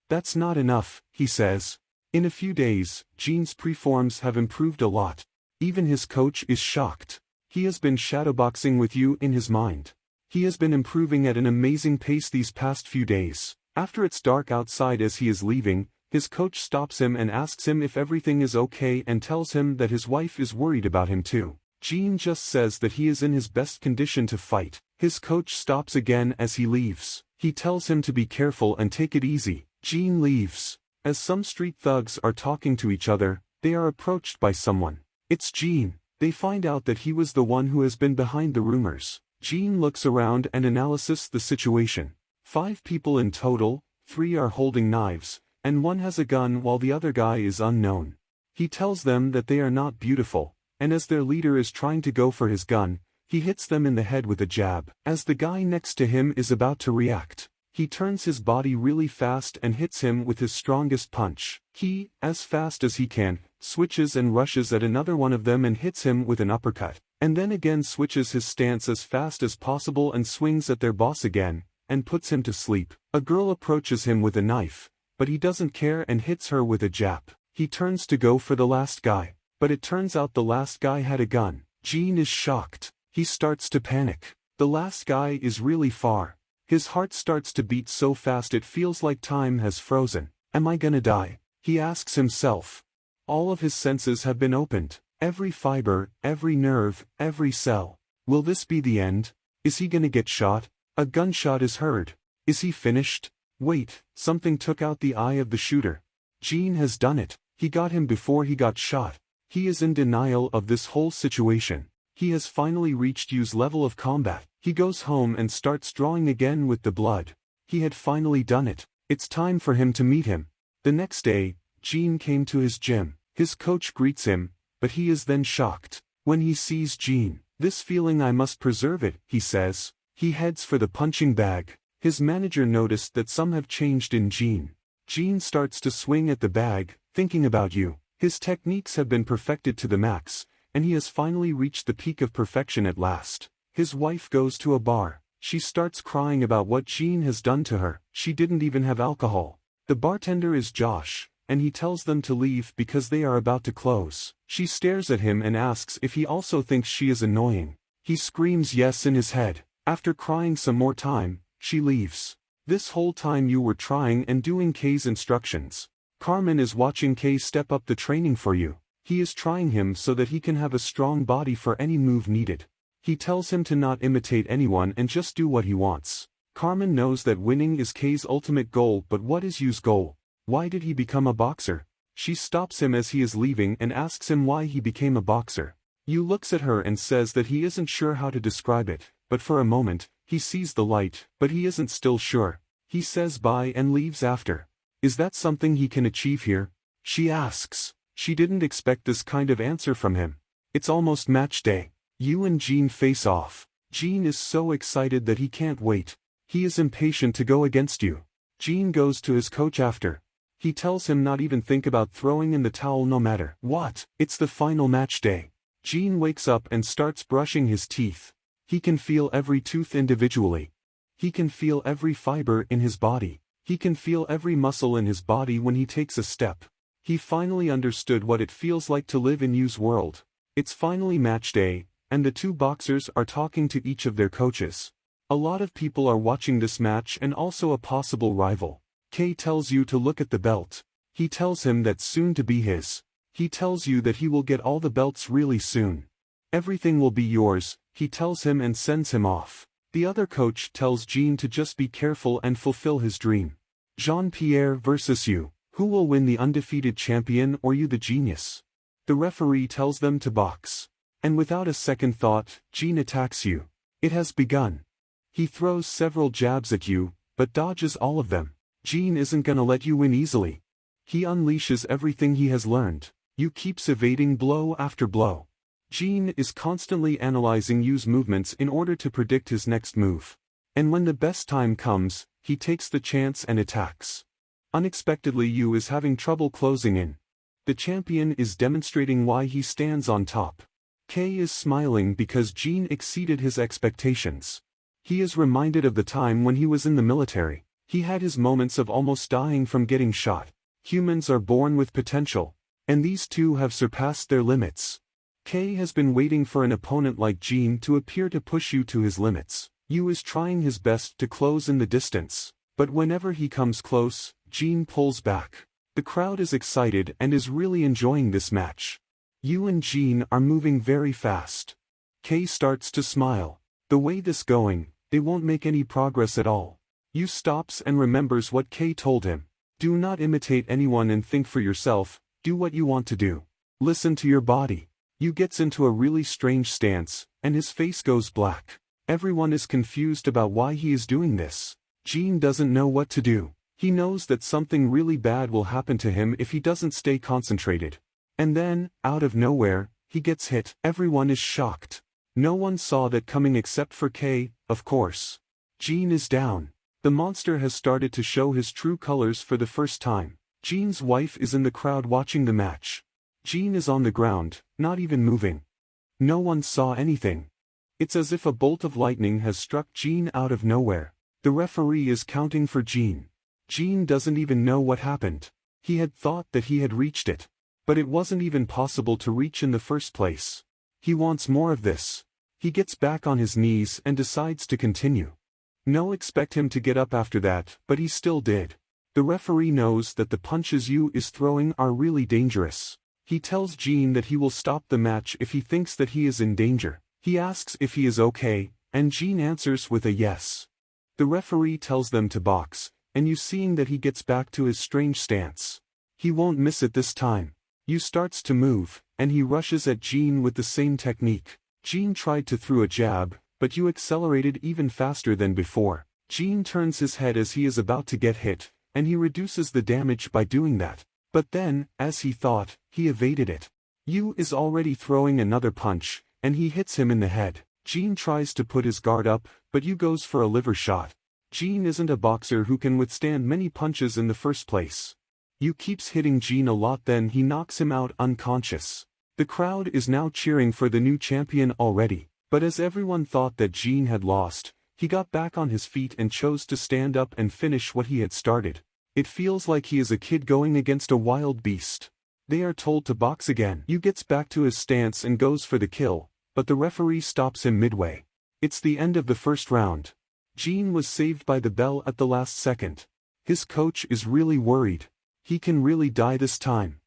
That's not enough, he says. In a few days, Gene's preforms have improved a lot. Even his coach is shocked. He has been shadowboxing with you in his mind. He has been improving at an amazing pace these past few days. After it's dark outside as he is leaving, his coach stops him and asks him if everything is okay and tells him that his wife is worried about him too. Gene just says that he is in his best condition to fight. His coach stops again as he leaves. He tells him to be careful and take it easy. Gene leaves. As some street thugs are talking to each other, They are approached by someone. It's Jean. They find out that he was the one who has been behind the rumors. Jean looks around and analyses the situation. 5 people in total, 3 are holding knives, and 1 has a gun while the other guy is unknown. He tells them that they are not beautiful, and as their leader is trying to go for his gun, he hits them in the head with a jab. As the guy next to him is about to react, he turns his body really fast and hits him with his strongest punch. He, as fast as he can, switches and rushes at another one of them and hits him with an uppercut, and then again switches his stance as fast as possible and swings at their boss again, and puts him to sleep. A girl approaches him with a knife, but he doesn't care and hits her with a jab. He turns to go for the last guy, but it turns out the last guy had a gun. Jean is shocked. He starts to panic. The last guy is really far. His heart starts to beat so fast it feels like time has frozen. Am I gonna die? He asks himself. All of his senses have been opened. Every fiber, every nerve, every cell. Will this be the end? Is he gonna get shot? A gunshot is heard. Is he finished? Wait, something took out the eye of the shooter. Jean has done it. He got him before he got shot. He is in denial of this whole situation. He has finally reached Yu's level of combat. He goes home and starts drawing again with the blood. He had finally done it. It's time for him to meet him. The next day, Jean came to his gym. His coach greets him, but he is then shocked when he sees Jean. This feeling, I must preserve it, he says. He heads for the punching bag. His manager noticed that some have changed in Jean. Jean starts to swing at the bag, thinking about you. His techniques have been perfected to the max, and he has finally reached the peak of perfection at last. His wife goes to a bar. She starts crying about what Jean has done to her. She didn't even have alcohol. The bartender is Josh, and he tells them to leave because they are about to close. She stares at him and asks if he also thinks she is annoying. He screams yes in his head. After crying some more time, she leaves. This whole time you were trying and doing Kay's instructions. Carmen is watching Kay step up the training for you. He is trying him so that he can have a strong body for any move needed. He tells him to not imitate anyone and just do what he wants. Carmen knows that winning is Kay's ultimate goal, but what is Yu's goal? Why did he become a boxer? She stops him as he is leaving and asks him why he became a boxer. Yu looks at her and says that he isn't sure how to describe it, but for a moment, he sees the light, but he isn't still sure. He says bye and leaves after. Is that something he can achieve here? She asks. She didn't expect this kind of answer from him. It's almost match day. Yu and Jean face off. Jean is so excited that he can't wait. He is impatient to go against Yu. Jean goes to his coach after. He tells him not even think about throwing in the towel no matter what. It's the final match day. Jean wakes up and starts brushing his teeth. He can feel every tooth individually. He can feel every fiber in his body. He can feel every muscle in his body when he takes a step. He finally understood what it feels like to live in Yu's world. It's finally match day, and the 2 boxers are talking to each of their coaches. A lot of people are watching this match and also a possible rival. Kay tells Yu to look at the belt. He tells him that's soon to be his. He tells Yu that he will get all the belts really soon. Everything will be yours, he tells him and sends him off. The other coach tells Jean to just be careful and fulfill his dream. Jean-Pierre versus Yu. Who will win, the undefeated champion or Yu the genius? The referee tells them to box. And without a second thought, Jean attacks Yu. It has begun. He throws several jabs at Yu, but dodges all of them. Jean isn't gonna let Yu win easily. He unleashes everything he has learned. Yu keeps evading blow after blow. Jean is constantly analyzing Yu's movements in order to predict his next move. And when the best time comes, he takes the chance and attacks. Unexpectedly, Yu is having trouble closing in. The champion is demonstrating why he stands on top. Kay is smiling because Jean exceeded his expectations. He is reminded of the time when he was in the military. He had his moments of almost dying from getting shot. Humans are born with potential, and these 2 have surpassed their limits. Kay has been waiting for an opponent like Jean to appear to push Yu to his limits. Yu is trying his best to close in the distance, but whenever he comes close, Jean pulls back. The crowd is excited and is really enjoying this match. Yu and Jean are moving very fast. Kay starts to smile. The way this going, they won't make any progress at all. Yu stops and remembers what Kay told him. Do not imitate anyone and think for yourself, do what you want to do. Listen to your body. Yu gets into a really strange stance, and his face goes black. Everyone is confused about why he is doing this. Jean doesn't know what to do. He knows that something really bad will happen to him if he doesn't stay concentrated. And then, out of nowhere, he gets hit. Everyone is shocked. No one saw that coming except for Kay, of course. Jean is down. The monster has started to show his true colors for the first time. Jean's wife is in the crowd watching the match. Jean is on the ground, not even moving. No one saw anything. It's as if a bolt of lightning has struck Jean out of nowhere. The referee is counting for Jean. Jean doesn't even know what happened. He had thought that he had reached it. But it wasn't even possible to reach in the first place. He wants more of this. He gets back on his knees and decides to continue. No expect him to get up after that, but he still did. The referee knows that the punches Yu is throwing are really dangerous. He tells Jean that he will stop the match if he thinks that he is in danger. He asks if he is okay, and Jean answers with a yes. The referee tells them to box, and Yu seeing that he gets back to his strange stance. He won't miss it this time. Yu starts to move, and he rushes at Jean with the same technique. Jean tried to throw a jab, but Yu accelerated even faster than before. Jean turns his head as he is about to get hit, and he reduces the damage by doing that. But then, as he thought, he evaded it. Yu is already throwing another punch, and he hits him in the head. Jean tries to put his guard up, but Yu goes for a liver shot. Jean isn't a boxer who can withstand many punches in the first place. Yu keeps hitting Jean a lot, then he knocks him out unconscious. The crowd is now cheering for the new champion already, but as everyone thought that Jean had lost, he got back on his feet and chose to stand up and finish what he had started. It feels like he is a kid going against a wild beast. They are told to box again. Yu gets back to his stance and goes for the kill, but the referee stops him midway. It's the end of the first round. Jean was saved by the bell at the last second. His coach is really worried. He can really die this time.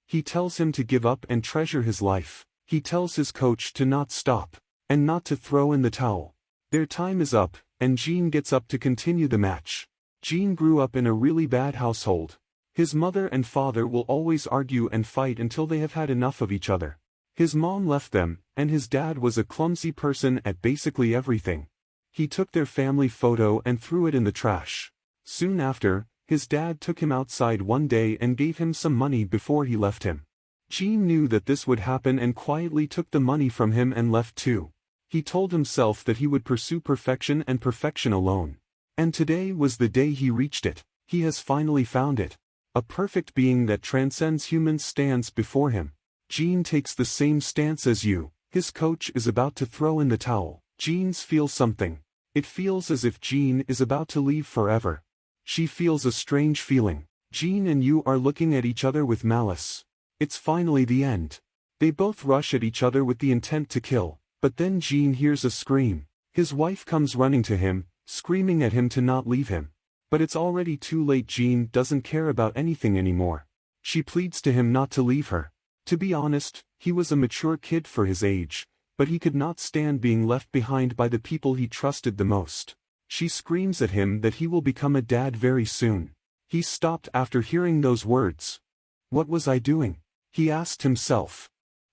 He tells him to give up and treasure his life. He tells his coach to not stop, and not to throw in the towel. Their time is up, and Jean gets up to continue the match. Jean grew up in a really bad household. His mother and father will always argue and fight until they have had enough of each other. His mom left them, and his dad was a clumsy person at basically everything. He took their family photo and threw it in the trash. Soon after, his dad took him outside one day and gave him some money before he left him. Jean knew that this would happen and quietly took the money from him and left too. He told himself that he would pursue perfection and perfection alone. And today was the day he reached it. He has finally found it. A perfect being that transcends humans stands before him. Jean takes the same stance as Yu. His coach is about to throw in the towel. Jean feels something. It feels as if Jean is about to leave forever. She feels a strange feeling. Jean and Yu are looking at each other with malice. It's finally the end. They both rush at each other with the intent to kill, but then Jean hears a scream. His wife comes running to him, screaming at him to not leave him. But it's already too late. Jean doesn't care about anything anymore. She pleads to him not to leave her. To be honest, he was a mature kid for his age, but he could not stand being left behind by the people he trusted the most. She screams at him that he will become a dad very soon. He stopped after hearing those words. What was I doing? He asked himself.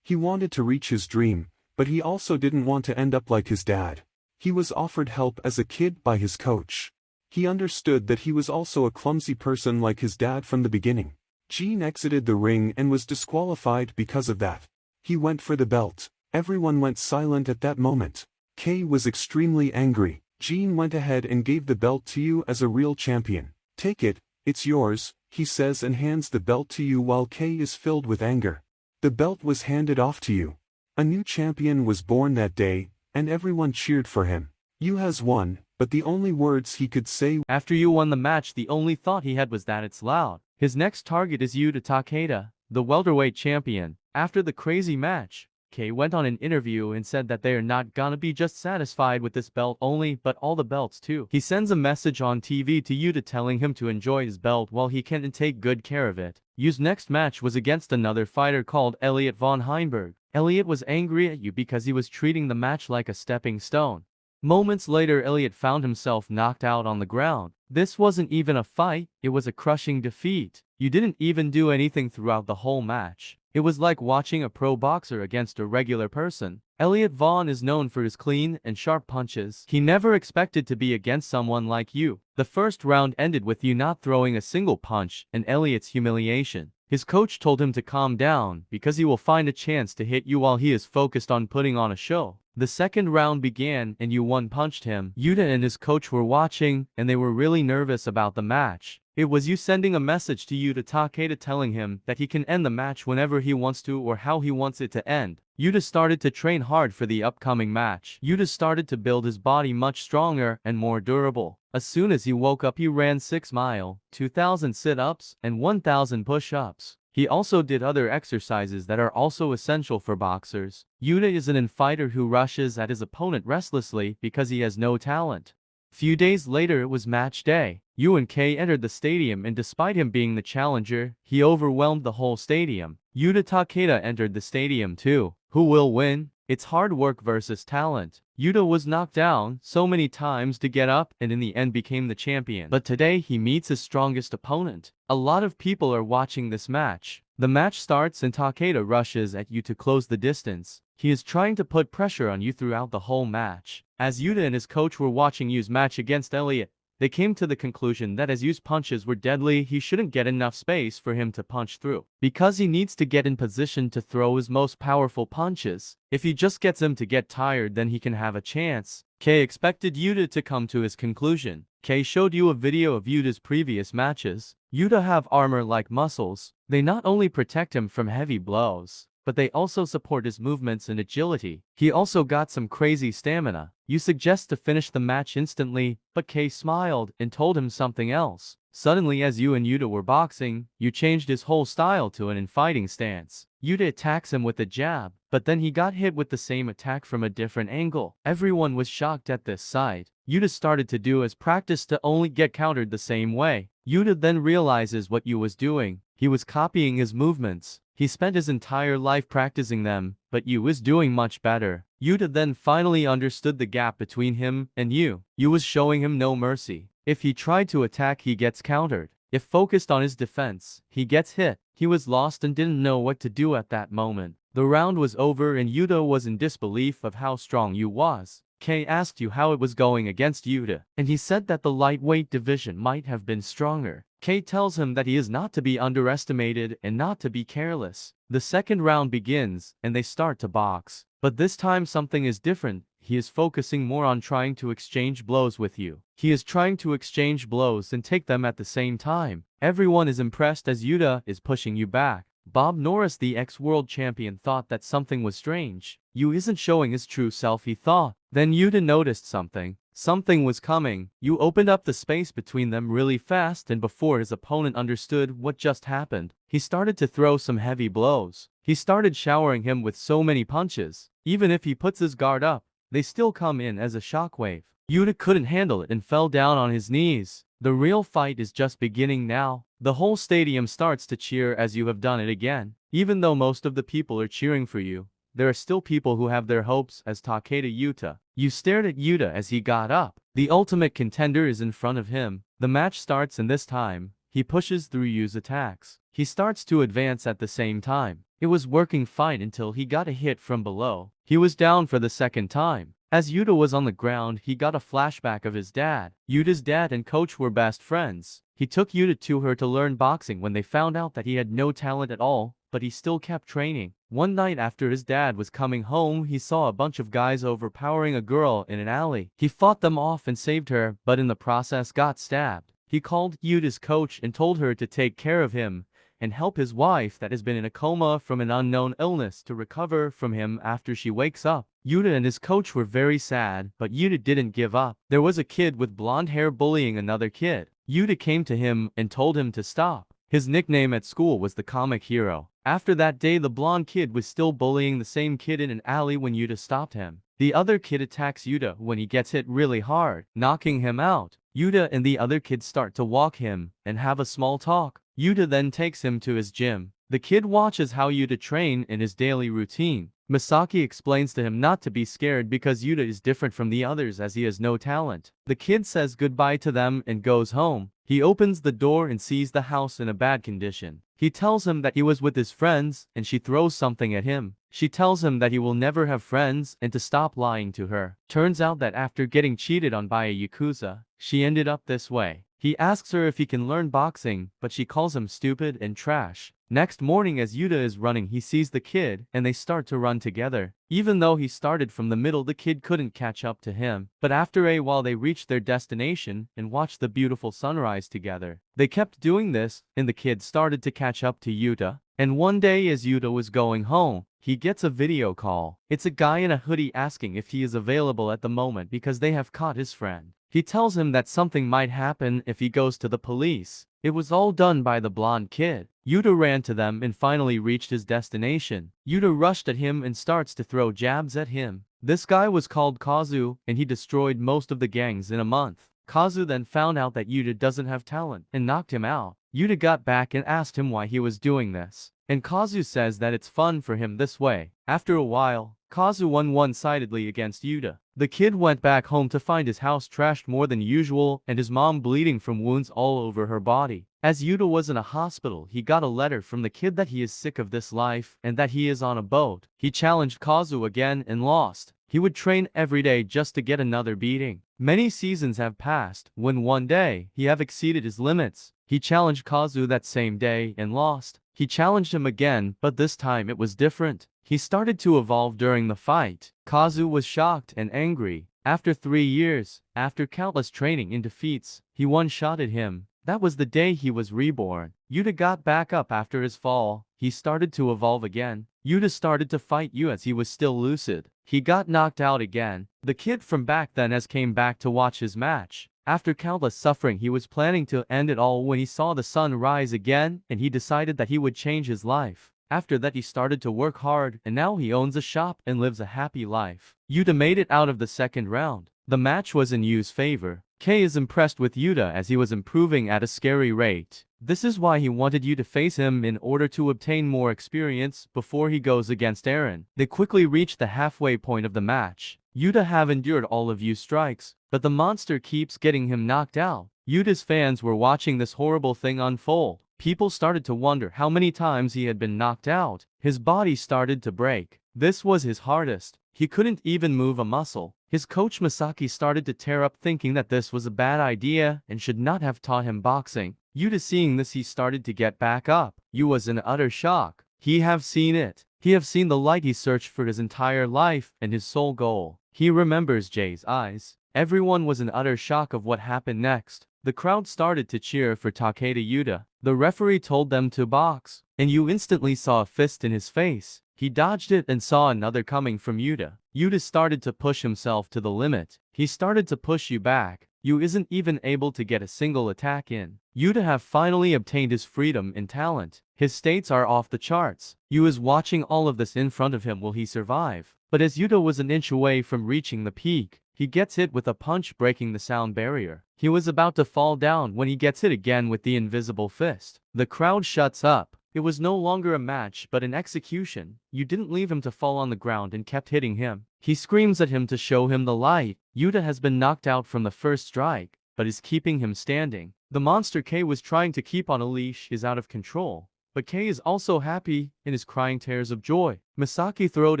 He wanted to reach his dream, but he also didn't want to end up like his dad. He was offered help as a kid by his coach. He understood that he was also a clumsy person like his dad from the beginning. Jean exited the ring and was disqualified because of that. He went for the belt. Everyone went silent at that moment. Kay was extremely angry. Jean went ahead and gave the belt to you as a real champion. Take it, it's yours, he says and hands the belt to you while Kay is filled with anger. The belt was handed off to you. A new champion was born that day, and everyone cheered for him. You has won, but the only words he could say after Yu won the match, the only thought he had was that it's loud. His next target is Yuta Takeda, the welterweight champion. After the crazy match, Kay went on an interview and said that they are not gonna be just satisfied with this belt only, but all the belts too. He sends a message on TV to Yuta telling him to enjoy his belt while he can and take good care of it. Yu's next match was against another fighter called Elliot von Heinberg. Elliot was angry at Yu because he was treating the match like a stepping stone. Moments later, Elliot found himself knocked out on the ground. This wasn't even a fight, it was a crushing defeat. You didn't even do anything throughout the whole match. It was like watching a pro boxer against a regular person. Elliot Vaughn is known for his clean and sharp punches. He never expected to be against someone like you. The first round ended with you not throwing a single punch and Elliot's humiliation. His coach told him to calm down because he will find a chance to hit you while he is focused on putting on a show. The second round began and you one-punched him. Yuta and his coach were watching and they were really nervous about the match. It was you sending a message to Yuta Takeda telling him that he can end the match whenever he wants to or how he wants it to end. Yuta started to train hard for the upcoming match. Yuta started to build his body much stronger and more durable. As soon as he woke up he ran 6 mile, 2,000 sit-ups, and 1,000 push-ups. He also did other exercises that are also essential for boxers. Yuta is an fighter who rushes at his opponent restlessly because he has no talent. Few days later it was match day. Yu and Kei entered the stadium and despite him being the challenger, he overwhelmed the whole stadium. Yuta Takeda entered the stadium too. Who will win? It's hard work versus talent. Yuta was knocked down so many times to get up and in the end became the champion. But today he meets his strongest opponent. A lot of people are watching this match. The match starts and Takeda rushes at you to close the distance. He is trying to put pressure on you throughout the whole match. As Yuta and his coach were watching Yu's match against Elliot, they came to the conclusion that as Yu's punches were deadly, he shouldn't get enough space for him to punch through. Because he needs to get in position to throw his most powerful punches. If he just gets him to get tired, then he can have a chance. Kei expected Yuta to come to his conclusion. Kei showed you a video of Yuta's previous matches. Yuta have armor-like muscles. They not only protect him from heavy blows, but they also support his movements and agility. He also got some crazy stamina. You suggest to finish the match instantly, but Kei smiled and told him something else. Suddenly as you and Yuta were boxing, you changed his whole style to an in-fighting stance. Yuta attacks him with a jab, but then he got hit with the same attack from a different angle. Everyone was shocked at this sight. Yuta started to do as practice to only get countered the same way. Yuta then realizes what Yu was doing. He was copying his movements. He spent his entire life practicing them, but Yu is doing much better. Yuta then finally understood the gap between him and Yu. Yu was showing him no mercy. If he tried to attack, he gets countered. If focused on his defense, he gets hit. He was lost and didn't know what to do at that moment. The round was over and Yuta was in disbelief of how strong Yu was. Kei asked Yu how it was going against Yuta, and he said that the lightweight division might have been stronger. Kei tells him that he is not to be underestimated and not to be careless. The second round begins, and they start to box. But this time something is different. He is focusing more on trying to exchange blows with you. He is trying to exchange blows and take them at the same time. Everyone is impressed as Yuta is pushing you back. Bob Norris, the ex-world champion, thought that something was strange. Yu isn't showing his true self, he thought. Then Yuta noticed something. Something was coming. Yu opened up the space between them really fast, and before his opponent understood what just happened, he started to throw some heavy blows. He started showering him with so many punches. Even if he puts his guard up, they still come in as a shockwave. Yuta couldn't handle it and fell down on his knees. The real fight is just beginning now. The whole stadium starts to cheer as you have done it again. Even though most of the people are cheering for you, there are still people who have their hopes as Takeda Yuta. You stared at Yuta as he got up. The ultimate contender is in front of him. The match starts and this time, he pushes through Yu's attacks. He starts to advance at the same time. It was working fine until he got a hit from below. He was down for the second time. As Yuta was on the ground, he got a flashback of his dad. Yuta's dad and coach were best friends. He took Yuta to her to learn boxing when they found out that he had no talent at all, but he still kept training. One night after his dad was coming home, he saw a bunch of guys overpowering a girl in an alley. He fought them off and saved her, but in the process got stabbed. He called Yuta's coach and told her to take care of him and help his wife that has been in a coma from an unknown illness to recover from him after she wakes up. Yuta and his coach were very sad, but Yuta didn't give up. There was a kid with blonde hair bullying another kid. Yuta came to him and told him to stop. His nickname at school was the comic hero. After that day, the blonde kid was still bullying the same kid in an alley when Yuta stopped him. The other kid attacks Yuta when he gets hit really hard, knocking him out. Yuta and the other kid start to walk him and have a small talk. Yuta then takes him to his gym. The kid watches how Yuta train in his daily routine. Misaki explains to him not to be scared because Yuta is different from the others as he has no talent. The kid says goodbye to them and goes home. He opens the door and sees the house in a bad condition. He tells him that he was with his friends, and she throws something at him. She tells him that he will never have friends and to stop lying to her. Turns out that after getting cheated on by a yakuza, she ended up this way. He asks her if he can learn boxing, but she calls him stupid and trash. Next morning as Yuta is running, he sees the kid, and they start to run together. Even though he started from the middle, the kid couldn't catch up to him. But after a while they reached their destination and watched the beautiful sunrise together. They kept doing this, and the kid started to catch up to Yuta. And one day as Yuta was going home, he gets a video call. It's a guy in a hoodie asking if he is available at the moment because they have caught his friend. He tells him that something might happen if he goes to the police. It was all done by the blonde kid. Yuta ran to them and finally reached his destination. Yuta rushed at him and starts to throw jabs at him. This guy was called Kazu, and he destroyed most of the gangs in a month. Kazu then found out that Yuta doesn't have talent and knocked him out. Yuta got back and asked him why he was doing this. And Kazu says that it's fun for him this way. After a while, Kazu won one-sidedly against Yuta. The kid went back home to find his house trashed more than usual and his mom bleeding from wounds all over her body. As Yuta was in a hospital, he got a letter from the kid that he is sick of this life and that he is on a boat. He challenged Kazu again and lost. He would train every day just to get another beating. Many seasons have passed when one day he have exceeded his limits. He challenged Kazu that same day and lost. He challenged him again, but this time it was different. He started to evolve during the fight. Kazu was shocked and angry. After 3 years, after countless training and defeats, he one-shotted him. That was the day he was reborn. Yuta got back up after his fall. He started to evolve again. Yuta started to fight you as he was still lucid. He got knocked out again. The kid from back then has came back to watch his match. After countless suffering, he was planning to end it all when he saw the sun rise again, and he decided that he would change his life. After that he started to work hard, and now he owns a shop and lives a happy life. Yuta made it out of the second round. The match was in Yu's favor. Kei is impressed with Yuta as he was improving at a scary rate. This is why he wanted you to face him in order to obtain more experience before he goes against Eren. They quickly reached the halfway point of the match. Yuta have endured all of Yu's strikes, but the monster keeps getting him knocked out. Yuta's fans were watching this horrible thing unfold. People started to wonder how many times he had been knocked out. His body started to break. This was his hardest. He couldn't even move a muscle. His coach Misaki started to tear up thinking that this was a bad idea and should not have taught him boxing. Yuta seeing this, he started to get back up. Yu was in utter shock. He have seen it. He have seen the light he searched for his entire life and his sole goal. He remembers Jay's eyes. Everyone was in utter shock of what happened next. The crowd started to cheer for Takeda Yuta. The referee told them to box, and Yu instantly saw a fist in his face. He dodged it and saw another coming from Yuta. Yuta started to push himself to the limit. He started to push Yu back. Yu isn't even able to get a single attack in. Yuta have finally obtained his freedom and talent. His states are off the charts. Yu is watching all of this in front of him. Will he survive? But as Yuta was an inch away from reaching the peak, he gets hit with a punch breaking the sound barrier. He was about to fall down when he gets hit again with the invisible fist. The crowd shuts up. It was no longer a match but an execution. You didn't leave him to fall on the ground and kept hitting him. He screams at him to show him the light. Yuta has been knocked out from the first strike, but is keeping him standing. The monster K was trying to keep on a leash is out of control. But K is also happy and is crying tears of joy. Misaki throws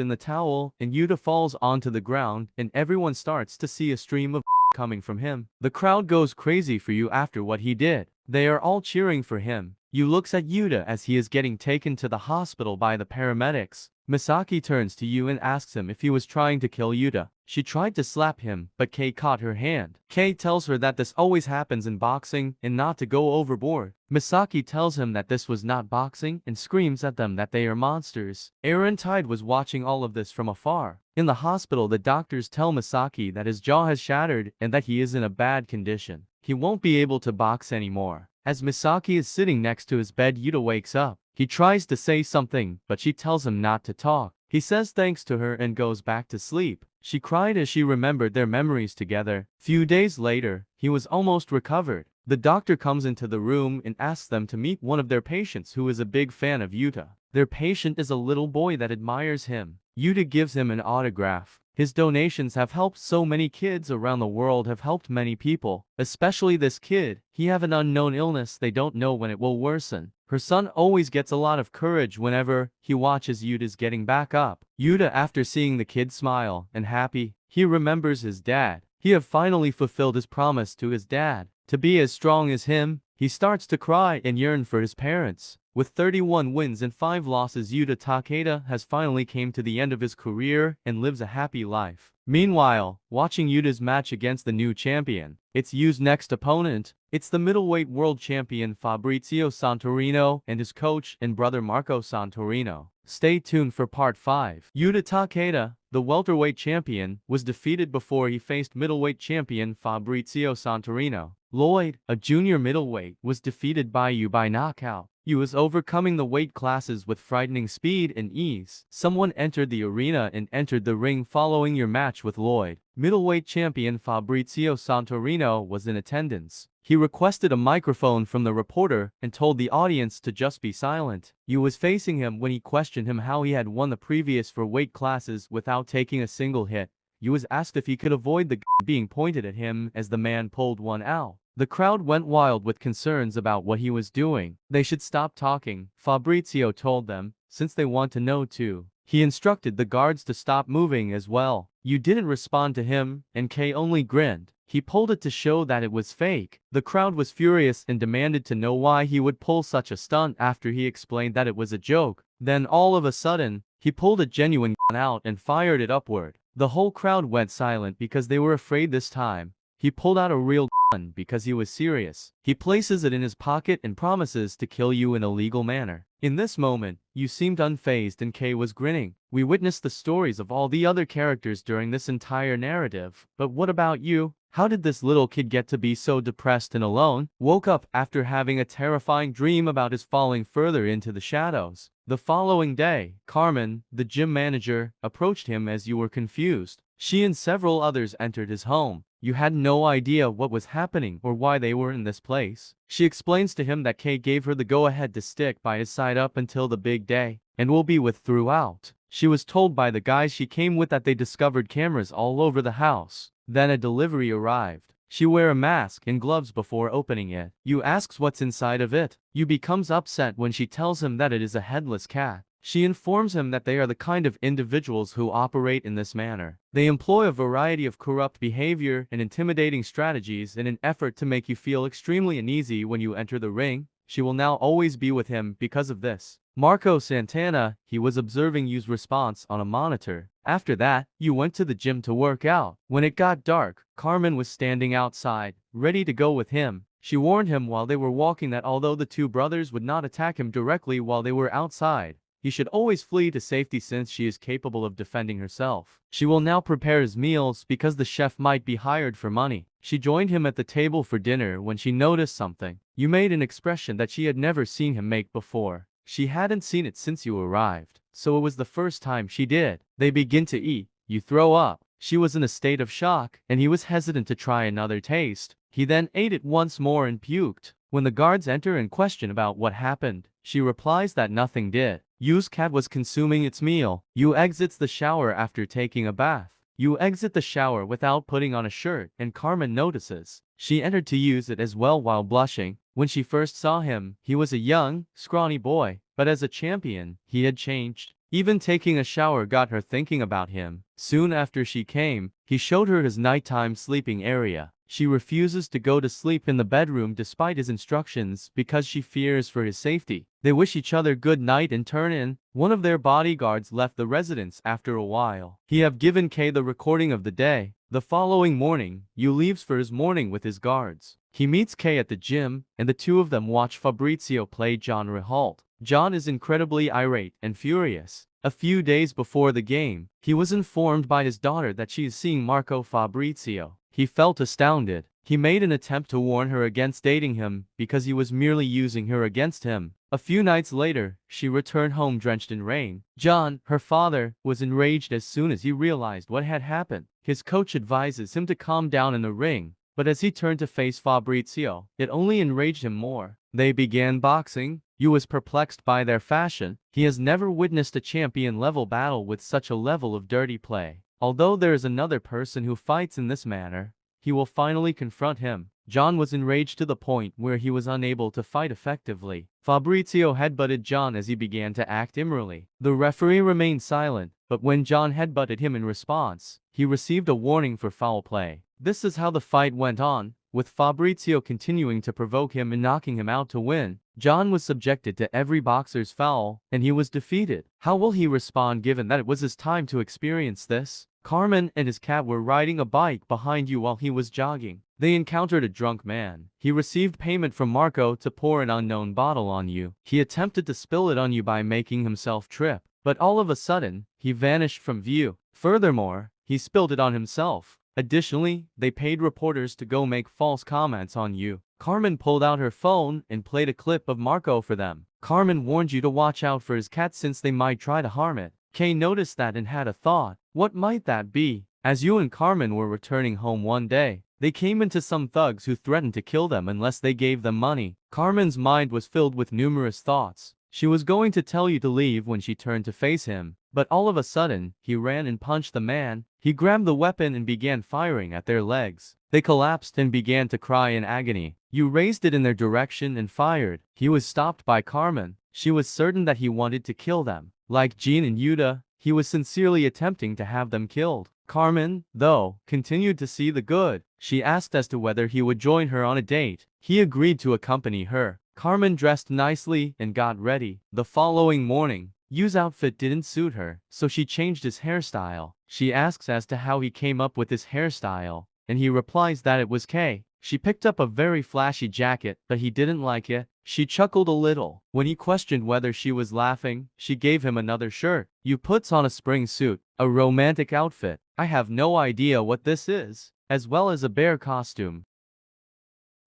in the towel and Yuta falls onto the ground and everyone starts to see a stream of coming from him. The crowd goes crazy for Yu after what he did. They are all cheering for him. Yu looks at Yuta as he is getting taken to the hospital by the paramedics. Misaki turns to Yu and asks him if he was trying to kill Yuta. She tried to slap him, but Kei caught her hand. Kei tells her that this always happens in boxing and not to go overboard. Misaki tells him that this was not boxing and screams at them that they are monsters. Eren Tide was watching all of this from afar. In the hospital, the doctors tell Misaki that his jaw has shattered and that he is in a bad condition. He won't be able to box anymore. As Misaki is sitting next to his bed, Yuta wakes up. He tries to say something, but she tells him not to talk. He says thanks to her and goes back to sleep. She cried as she remembered their memories together. Few days later, he was almost recovered. The doctor comes into the room and asks them to meet one of their patients who is a big fan of Yuta. Their patient is a little boy that admires him. Yuta gives him an autograph. His donations have helped so many kids around the world, have helped many people, especially this kid. He have an unknown illness, they don't know when it will worsen. Her son always gets a lot of courage whenever he watches Yuta's getting back up. Yuta, after seeing the kid smile and happy, he remembers his dad. He have finally fulfilled his promise to his dad to be as strong as him. He starts to cry and yearn for his parents. With 31 wins and 5 losses, Yuta Takeda has finally came to the end of his career and lives a happy life. Meanwhile, watching Yuta's match against the new champion, it's Yu's next opponent. It's the middleweight world champion Fabrizio Santorino and his coach and brother Marco Santorino. Stay tuned for part 5. Yuta Takeda, the welterweight champion, was defeated before he faced middleweight champion Fabrizio Santorino. Lloyd, a junior middleweight, was defeated by Yu by knockout. Yu was overcoming the weight classes with frightening speed and ease. Someone entered the arena and entered the ring following your match with Lloyd. Middleweight champion Fabrizio Santorino was in attendance. He requested a microphone from the reporter and told the audience to just be silent. Yu was facing him when he questioned him how he had won the previous 4 weight classes without taking a single hit. Yu was asked if he could avoid the being pointed at him as the man pulled one out. The crowd went wild with concerns about what he was doing. They should stop talking, Fabrizio told them, since they want to know too. He instructed the guards to stop moving as well. Yu didn't respond to him, and K only grinned. He pulled it to show that it was fake. The crowd was furious and demanded to know why he would pull such a stunt after he explained that it was a joke. Then all of a sudden, he pulled a genuine gun out and fired it upward. The whole crowd went silent because they were afraid this time. He pulled out a real gun because he was serious. He places it in his pocket and promises to kill you in a legal manner. In this moment, you seemed unfazed and Kay was grinning. We witnessed the stories of all the other characters during this entire narrative. But what about you? How did this little kid get to be so depressed and alone? Woke up after having a terrifying dream about his falling further into the shadows. The following day, Carmen, the gym manager, approached him as you were confused. She and several others entered his home. You had no idea what was happening or why they were in this place. She explains to him that Kay gave her the go-ahead to stick by his side up until the big day, and will be with throughout. She was told by the guys she came with that they discovered cameras all over the house. Then a delivery arrived. She wear a mask and gloves before opening it. Yu asks what's inside of it. Yu becomes upset when she tells him that it is a headless cat. She informs him that they are the kind of individuals who operate in this manner. They employ a variety of corrupt behavior and intimidating strategies in an effort to make you feel extremely uneasy when you enter the ring. She will now always be with him because of this. Marco Santana, he was observing Yu's response on a monitor. After that, Yu went to the gym to work out. When it got dark, Carmen was standing outside, ready to go with him. She warned him while they were walking that although the two brothers would not attack him directly while they were outside, he should always flee to safety since she is capable of defending herself. She will now prepare his meals because the chef might be hired for money. She joined him at the table for dinner when she noticed something. Yu made an expression that she had never seen him make before. She hadn't seen it since you arrived, so it was the first time she did. They begin to eat. You throw up. She was in a state of shock, and he was hesitant to try another taste. He then ate it once more and puked. When the guards enter and question about what happened, she replies that nothing did. Yu's cat was consuming its meal. Yu exits the shower after taking a bath. Yu exit the shower without putting on a shirt, and Carmen notices. She entered to use it as well while blushing. When she first saw him, he was a young, scrawny boy, but as a champion, he had changed. Even taking a shower got her thinking about him. Soon after she came, he showed her his nighttime sleeping area. She refuses to go to sleep in the bedroom despite his instructions because she fears for his safety. They wish each other good night and turn in. One of their bodyguards left the residence after a while. He have given Kay the recording of the day. The following morning, Yu leaves for his morning with his guards. He meets Kay at the gym, and the two of them watch Fabrizio play John Rehalt. John is incredibly irate and furious. A few days before the game, he was informed by his daughter that she is seeing Marco Fabrizio. He felt astounded. He made an attempt to warn her against dating him because he was merely using her against him. A few nights later, she returned home drenched in rain. John, her father, was enraged as soon as he realized what had happened. His coach advises him to calm down in the ring, but as he turned to face Fabrizio, it only enraged him more. They began boxing. Yu was perplexed by their fashion. He has never witnessed a champion-level battle with such a level of dirty play. Although there is another person who fights in this manner, he will finally confront him. John was enraged to the point where he was unable to fight effectively. Fabrizio headbutted John as he began to act immorally. The referee remained silent, but when John headbutted him in response, he received a warning for foul play. This is how the fight went on, with Fabrizio continuing to provoke him and knocking him out to win. John was subjected to every boxer's foul, and he was defeated. How will he respond given that it was his time to experience this? Carmen and his cat were riding a bike behind you while he was jogging. They encountered a drunk man. He received payment from Marco to pour an unknown bottle on you. He attempted to spill it on you by making himself trip, but all of a sudden, he vanished from view. Furthermore, he spilled it on himself. Additionally, they paid reporters to go make false comments on you. Carmen pulled out her phone and played a clip of Marco for them. Carmen warned you to watch out for his cat since they might try to harm it. Kay noticed that and had a thought. What might that be? As you and Carmen were returning home one day, they came into some thugs who threatened to kill them unless they gave them money. Carmen's mind was filled with numerous thoughts. She was going to tell you to leave when she turned to face him, but all of a sudden, he ran and punched the man. He grabbed the weapon and began firing at their legs. They collapsed and began to cry in agony. You raised it in their direction and fired. He was stopped by Carmen. She was certain that he wanted to kill them. Like Jean and Yuta, he was sincerely attempting to have them killed. Carmen, though, continued to see the good. She asked as to whether he would join her on a date. He agreed to accompany her. Carmen dressed nicely and got ready. The following morning, Yu's outfit didn't suit her, so she changed his hairstyle. She asks as to how he came up with his hairstyle, and he replies that it was Kay. She picked up a very flashy jacket, but he didn't like it. She chuckled a little. When he questioned whether she was laughing, she gave him another shirt. Yu puts on a spring suit, a romantic outfit. I have no idea what this is, as well as a bear costume.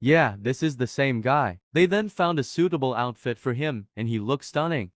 Yeah, this is the same guy. They then found a suitable outfit for him, and he looked stunning.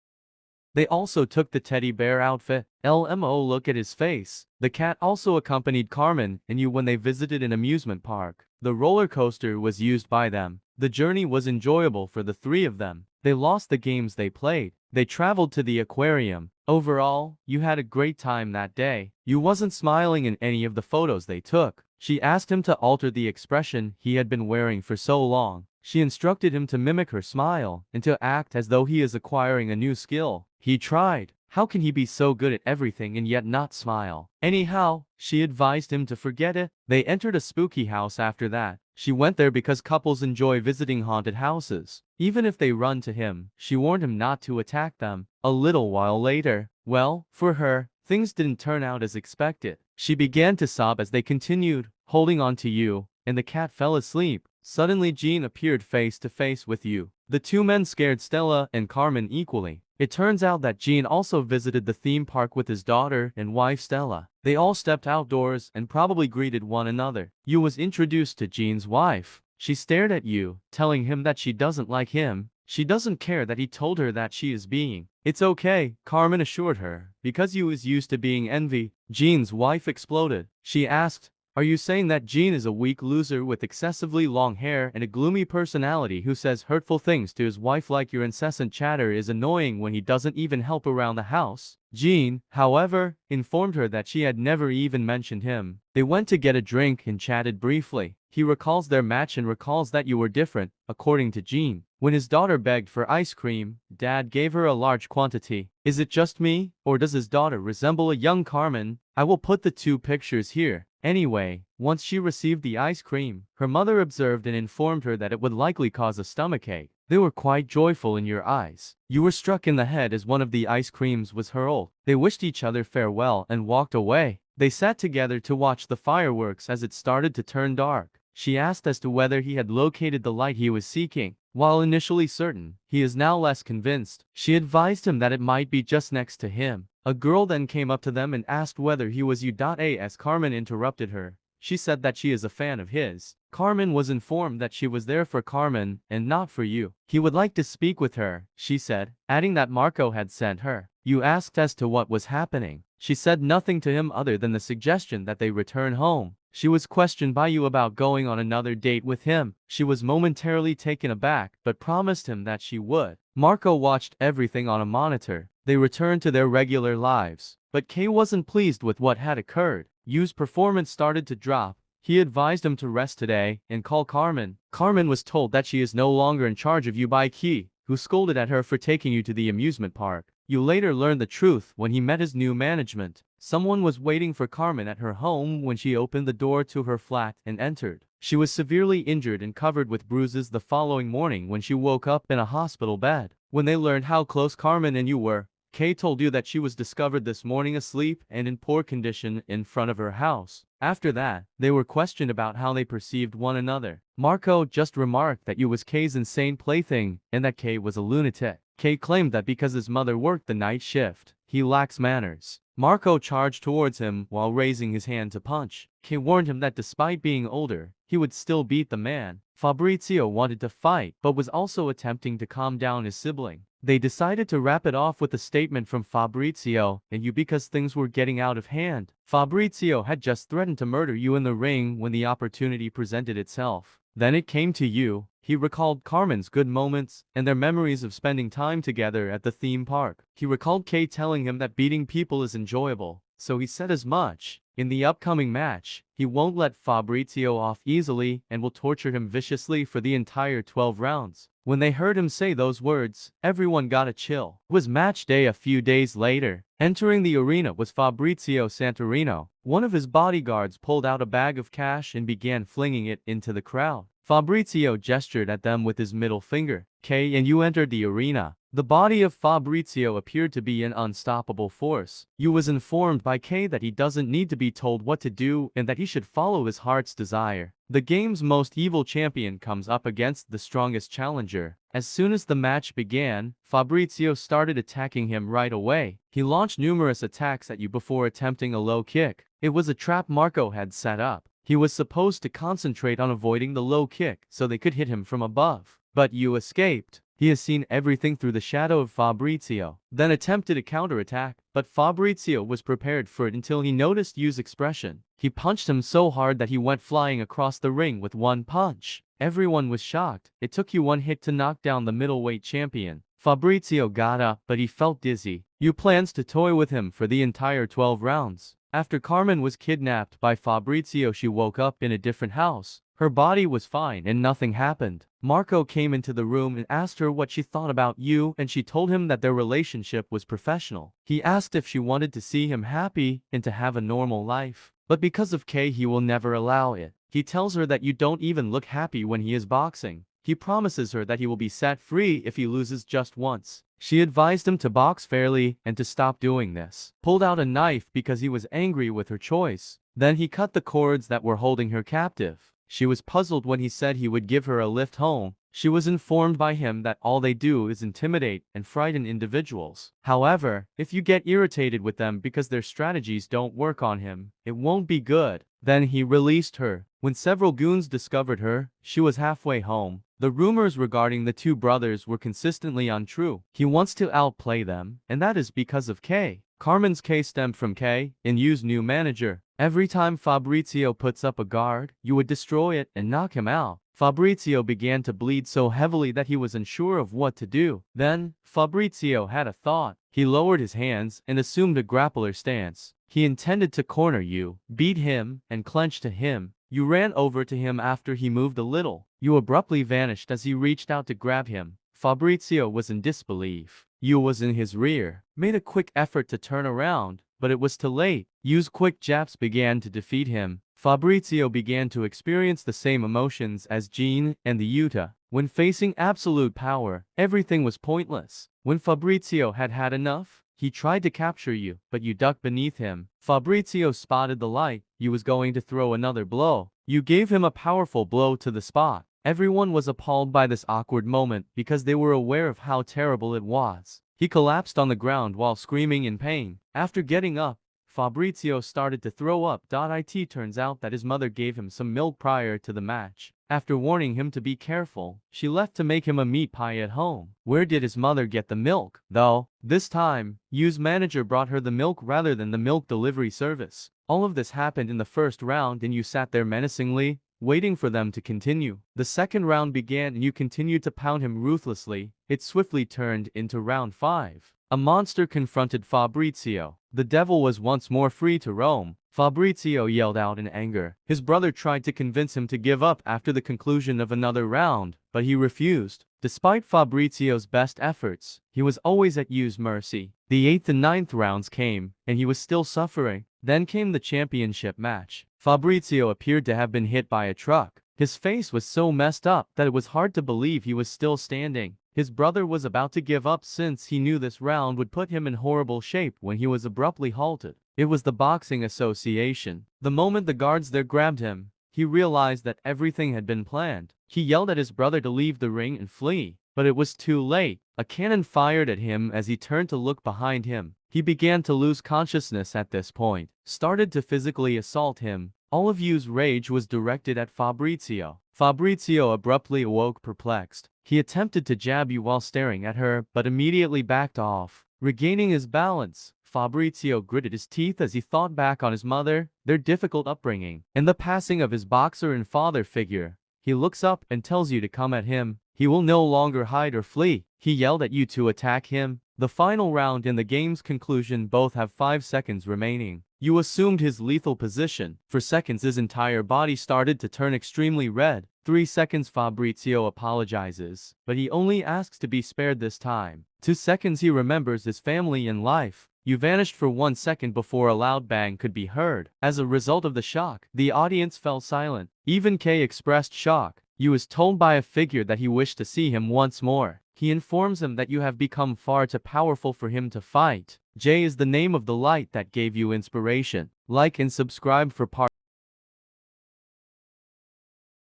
They also took the teddy bear outfit. LMO, look at his face. The cat also accompanied Carmen and Yu when they visited an amusement park. The roller coaster was used by them. The journey was enjoyable for the three of them. They lost the games they played. They traveled to the aquarium. Overall, Yu had a great time that day. Yu wasn't smiling in any of the photos they took. She asked him to alter the expression he had been wearing for so long. She instructed him to mimic her smile and to act as though he is acquiring a new skill. He tried. How can he be so good at everything and yet not smile? Anyhow, she advised him to forget it. They entered a spooky house after that. She went there because couples enjoy visiting haunted houses. Even if they run to him, she warned him not to attack them. A little while later, well, for her, things didn't turn out as expected. She began to sob as they continued, holding on to Yu, and the cat fell asleep. Suddenly Jean appeared face to face with Yu. The two men scared Stella and Carmen equally. It turns out that Jean also visited the theme park with his daughter and wife Stella. They all stepped outdoors and probably greeted one another. Yu was introduced to Jean's wife. She stared at Yu, telling him that she doesn't like him. She doesn't care that he told her that she is being. It's okay, Carmen assured her, because Yu is used to being envy. Jean's wife exploded. She asked, "Are you saying that Jean is a weak loser with excessively long hair and a gloomy personality who says hurtful things to his wife like your incessant chatter is annoying when he doesn't even help around the house?" Jean, however, informed her that she had never even mentioned him. They went to get a drink and chatted briefly. He recalls their match and recalls that you were different, according to Jean. When his daughter begged for ice cream, Dad gave her a large quantity. Is it just me, or does his daughter resemble a young Carmen? I will put the two pictures here. Anyway, once she received the ice cream, her mother observed and informed her that it would likely cause a stomachache. They were quite joyful in your eyes. You were struck in the head as one of the ice creams was hurled. They wished each other farewell and walked away. They sat together to watch the fireworks as it started to turn dark. She asked as to whether he had located the light he was seeking. While initially certain, he is now less convinced. She advised him that it might be just next to him. A girl then came up to them and asked whether he was Yu. As Carmen interrupted her, she said that she is a fan of his. Carmen was informed that she was there for Carmen and not for Yu. He would like to speak with her, she said, adding that Marco had sent her. Yu asked as to what was happening. She said nothing to him other than the suggestion that they return home. She was questioned by Yu about going on another date with him. She was momentarily taken aback, but promised him that she would. Marco watched everything on a monitor. They returned to their regular lives. But Kay wasn't pleased with what had occurred. Yu's performance started to drop. He advised him to rest today and call Carmen. Carmen was told that she is no longer in charge of Yu by Key, who scolded at her for taking you to the amusement park. Yu later learned the truth when he met his new management. Someone was waiting for Carmen at her home when she opened the door to her flat and entered. She was severely injured and covered with bruises the following morning when she woke up in a hospital bed. When they learned how close Carmen and Yu were, Kay told you that she was discovered this morning asleep and in poor condition in front of her house. After that, they were questioned about how they perceived one another. Marco just remarked that Yu was Kay's insane plaything and that Kay was a lunatic. Kay claimed that because his mother worked the night shift, he lacks manners. Marco charged towards him while raising his hand to punch. Kay warned him that despite being older, he would still beat the man. Fabrizio wanted to fight, but was also attempting to calm down his sibling. They decided to wrap it off with a statement from Fabrizio and Yu because things were getting out of hand. Fabrizio had just threatened to murder Yu in the ring when the opportunity presented itself. Then it came to Yu. He recalled Carmen's good moments and their memories of spending time together at the theme park. He recalled Kay telling him that beating people is enjoyable, so he said as much. In the upcoming match, he won't let Fabrizio off easily and will torture him viciously for the entire 12 rounds. When they heard him say those words, everyone got a chill. It was match day a few days later. Entering the arena was Fabrizio Santorino. One of his bodyguards pulled out a bag of cash and began flinging it into the crowd. Fabrizio gestured at them with his middle finger. Kay and Yu entered the arena. The body of Fabrizio appeared to be an unstoppable force. Yu was informed by Kay that he doesn't need to be told what to do and that he should follow his heart's desire. The game's most evil champion comes up against the strongest challenger. As soon as the match began, Fabrizio started attacking him right away. He launched numerous attacks at Yu before attempting a low kick. It was a trap Marco had set up. He was supposed to concentrate on avoiding the low kick so they could hit him from above. But Yu escaped. He has seen everything through the shadow of Fabrizio, then attempted a counterattack, but Fabrizio was prepared for it until he noticed Yu's expression. He punched him so hard that he went flying across the ring with one punch. Everyone was shocked. It took Yu one hit to knock down the middleweight champion. Fabrizio got up, but he felt dizzy. Yu plans to toy with him for the entire 12 rounds. After Carmen was kidnapped by Fabrizio, she woke up in a different house. Her body was fine and nothing happened. Marco came into the room and asked her what she thought about Yu, and she told him that their relationship was professional. He asked if she wanted to see him happy and to have a normal life. But because of Kay, he will never allow it. He tells her that you don't even look happy when he is boxing. He promises her that he will be set free if he loses just once. She advised him to box fairly and to stop doing this. Pulled out a knife because he was angry with her choice. Then he cut the cords that were holding her captive. She was puzzled when he said he would give her a lift home. She was informed by him that all they do is intimidate and frighten individuals. However, if you get irritated with them because their strategies don't work on him, it won't be good. Then he released her. When several goons discovered her, she was halfway home. The rumors regarding the two brothers were consistently untrue. He wants to outplay them, and that is because of Kay. Carmen's case stemmed from Kay and Yu's new manager. Every time Fabrizio puts up a guard, you would destroy it and knock him out. Fabrizio began to bleed so heavily that he was unsure of what to do. Then, Fabrizio had a thought. He lowered his hands and assumed a grappler stance. He intended to corner Yu, beat him, and clench to him. Yu ran over to him after he moved a little. Yu abruptly vanished as he reached out to grab him. Fabrizio was in disbelief. Yu was in his rear, made a quick effort to turn around, but it was too late. Yu's quick jabs began to defeat him. Fabrizio began to experience the same emotions as Jean and the Yuta. When facing absolute power, everything was pointless. When Fabrizio had had enough, he tried to capture Yu, but Yu ducked beneath him. Fabrizio spotted the light. Yu was going to throw another blow. Yu gave him a powerful blow to the spot. Everyone was appalled by this awkward moment because they were aware of how terrible it was. He collapsed on the ground while screaming in pain. After getting up, Fabrizio started to throw up. It turns out that his mother gave him some milk prior to the match. After warning him to be careful, she left to make him a meat pie at home. Where did his mother get the milk, though? This time, Yu's manager brought her the milk rather than the milk delivery service. All of this happened in the first round and Yu sat there menacingly, waiting for them to continue. The second round began and Yu continued to pound him ruthlessly. It swiftly turned into round 5. a monster confronted Fabrizio. The devil was once more free to roam. Fabrizio yelled out in anger. His brother tried to convince him to give up after the conclusion of another round, but he refused. Despite Fabrizio's best efforts, he was always at Yu's mercy. The 8th and 9th rounds came, and he was still suffering. Then came the championship match. Fabrizio appeared to have been hit by a truck. His face was so messed up that it was hard to believe he was still standing. His brother was about to give up since he knew this round would put him in horrible shape when he was abruptly halted. It was the boxing association. The moment the guards there grabbed him, he realized that everything had been planned. He yelled at his brother to leave the ring and flee, but it was too late. A cannon fired at him as he turned to look behind him. He began to lose consciousness at this point, started to physically assault him. All of Yu's rage was directed at Fabrizio. Fabrizio abruptly awoke perplexed. He attempted to jab Yu while staring at her, but immediately backed off. Regaining his balance, Fabrizio gritted his teeth as he thought back on his mother, their difficult upbringing, and the passing of his boxer and father figure. He looks up and tells Yu to come at him. He will no longer hide or flee. He yelled at Yu to attack him. The final round in the game's conclusion, both have 5 seconds remaining. Yu assumed his lethal position. For seconds his entire body started to turn extremely red. 3 seconds Fabrizio apologizes, but he only asks to be spared this time. 2 seconds he remembers his family and life. Yu vanished for 1 second before a loud bang could be heard. As a result of the shock, the audience fell silent. Even Kei expressed shock. Yu is told by a figure that he wished to see him once more. He informs him that you have become far too powerful for him to fight. J is the name of the light that gave you inspiration. Like and subscribe for part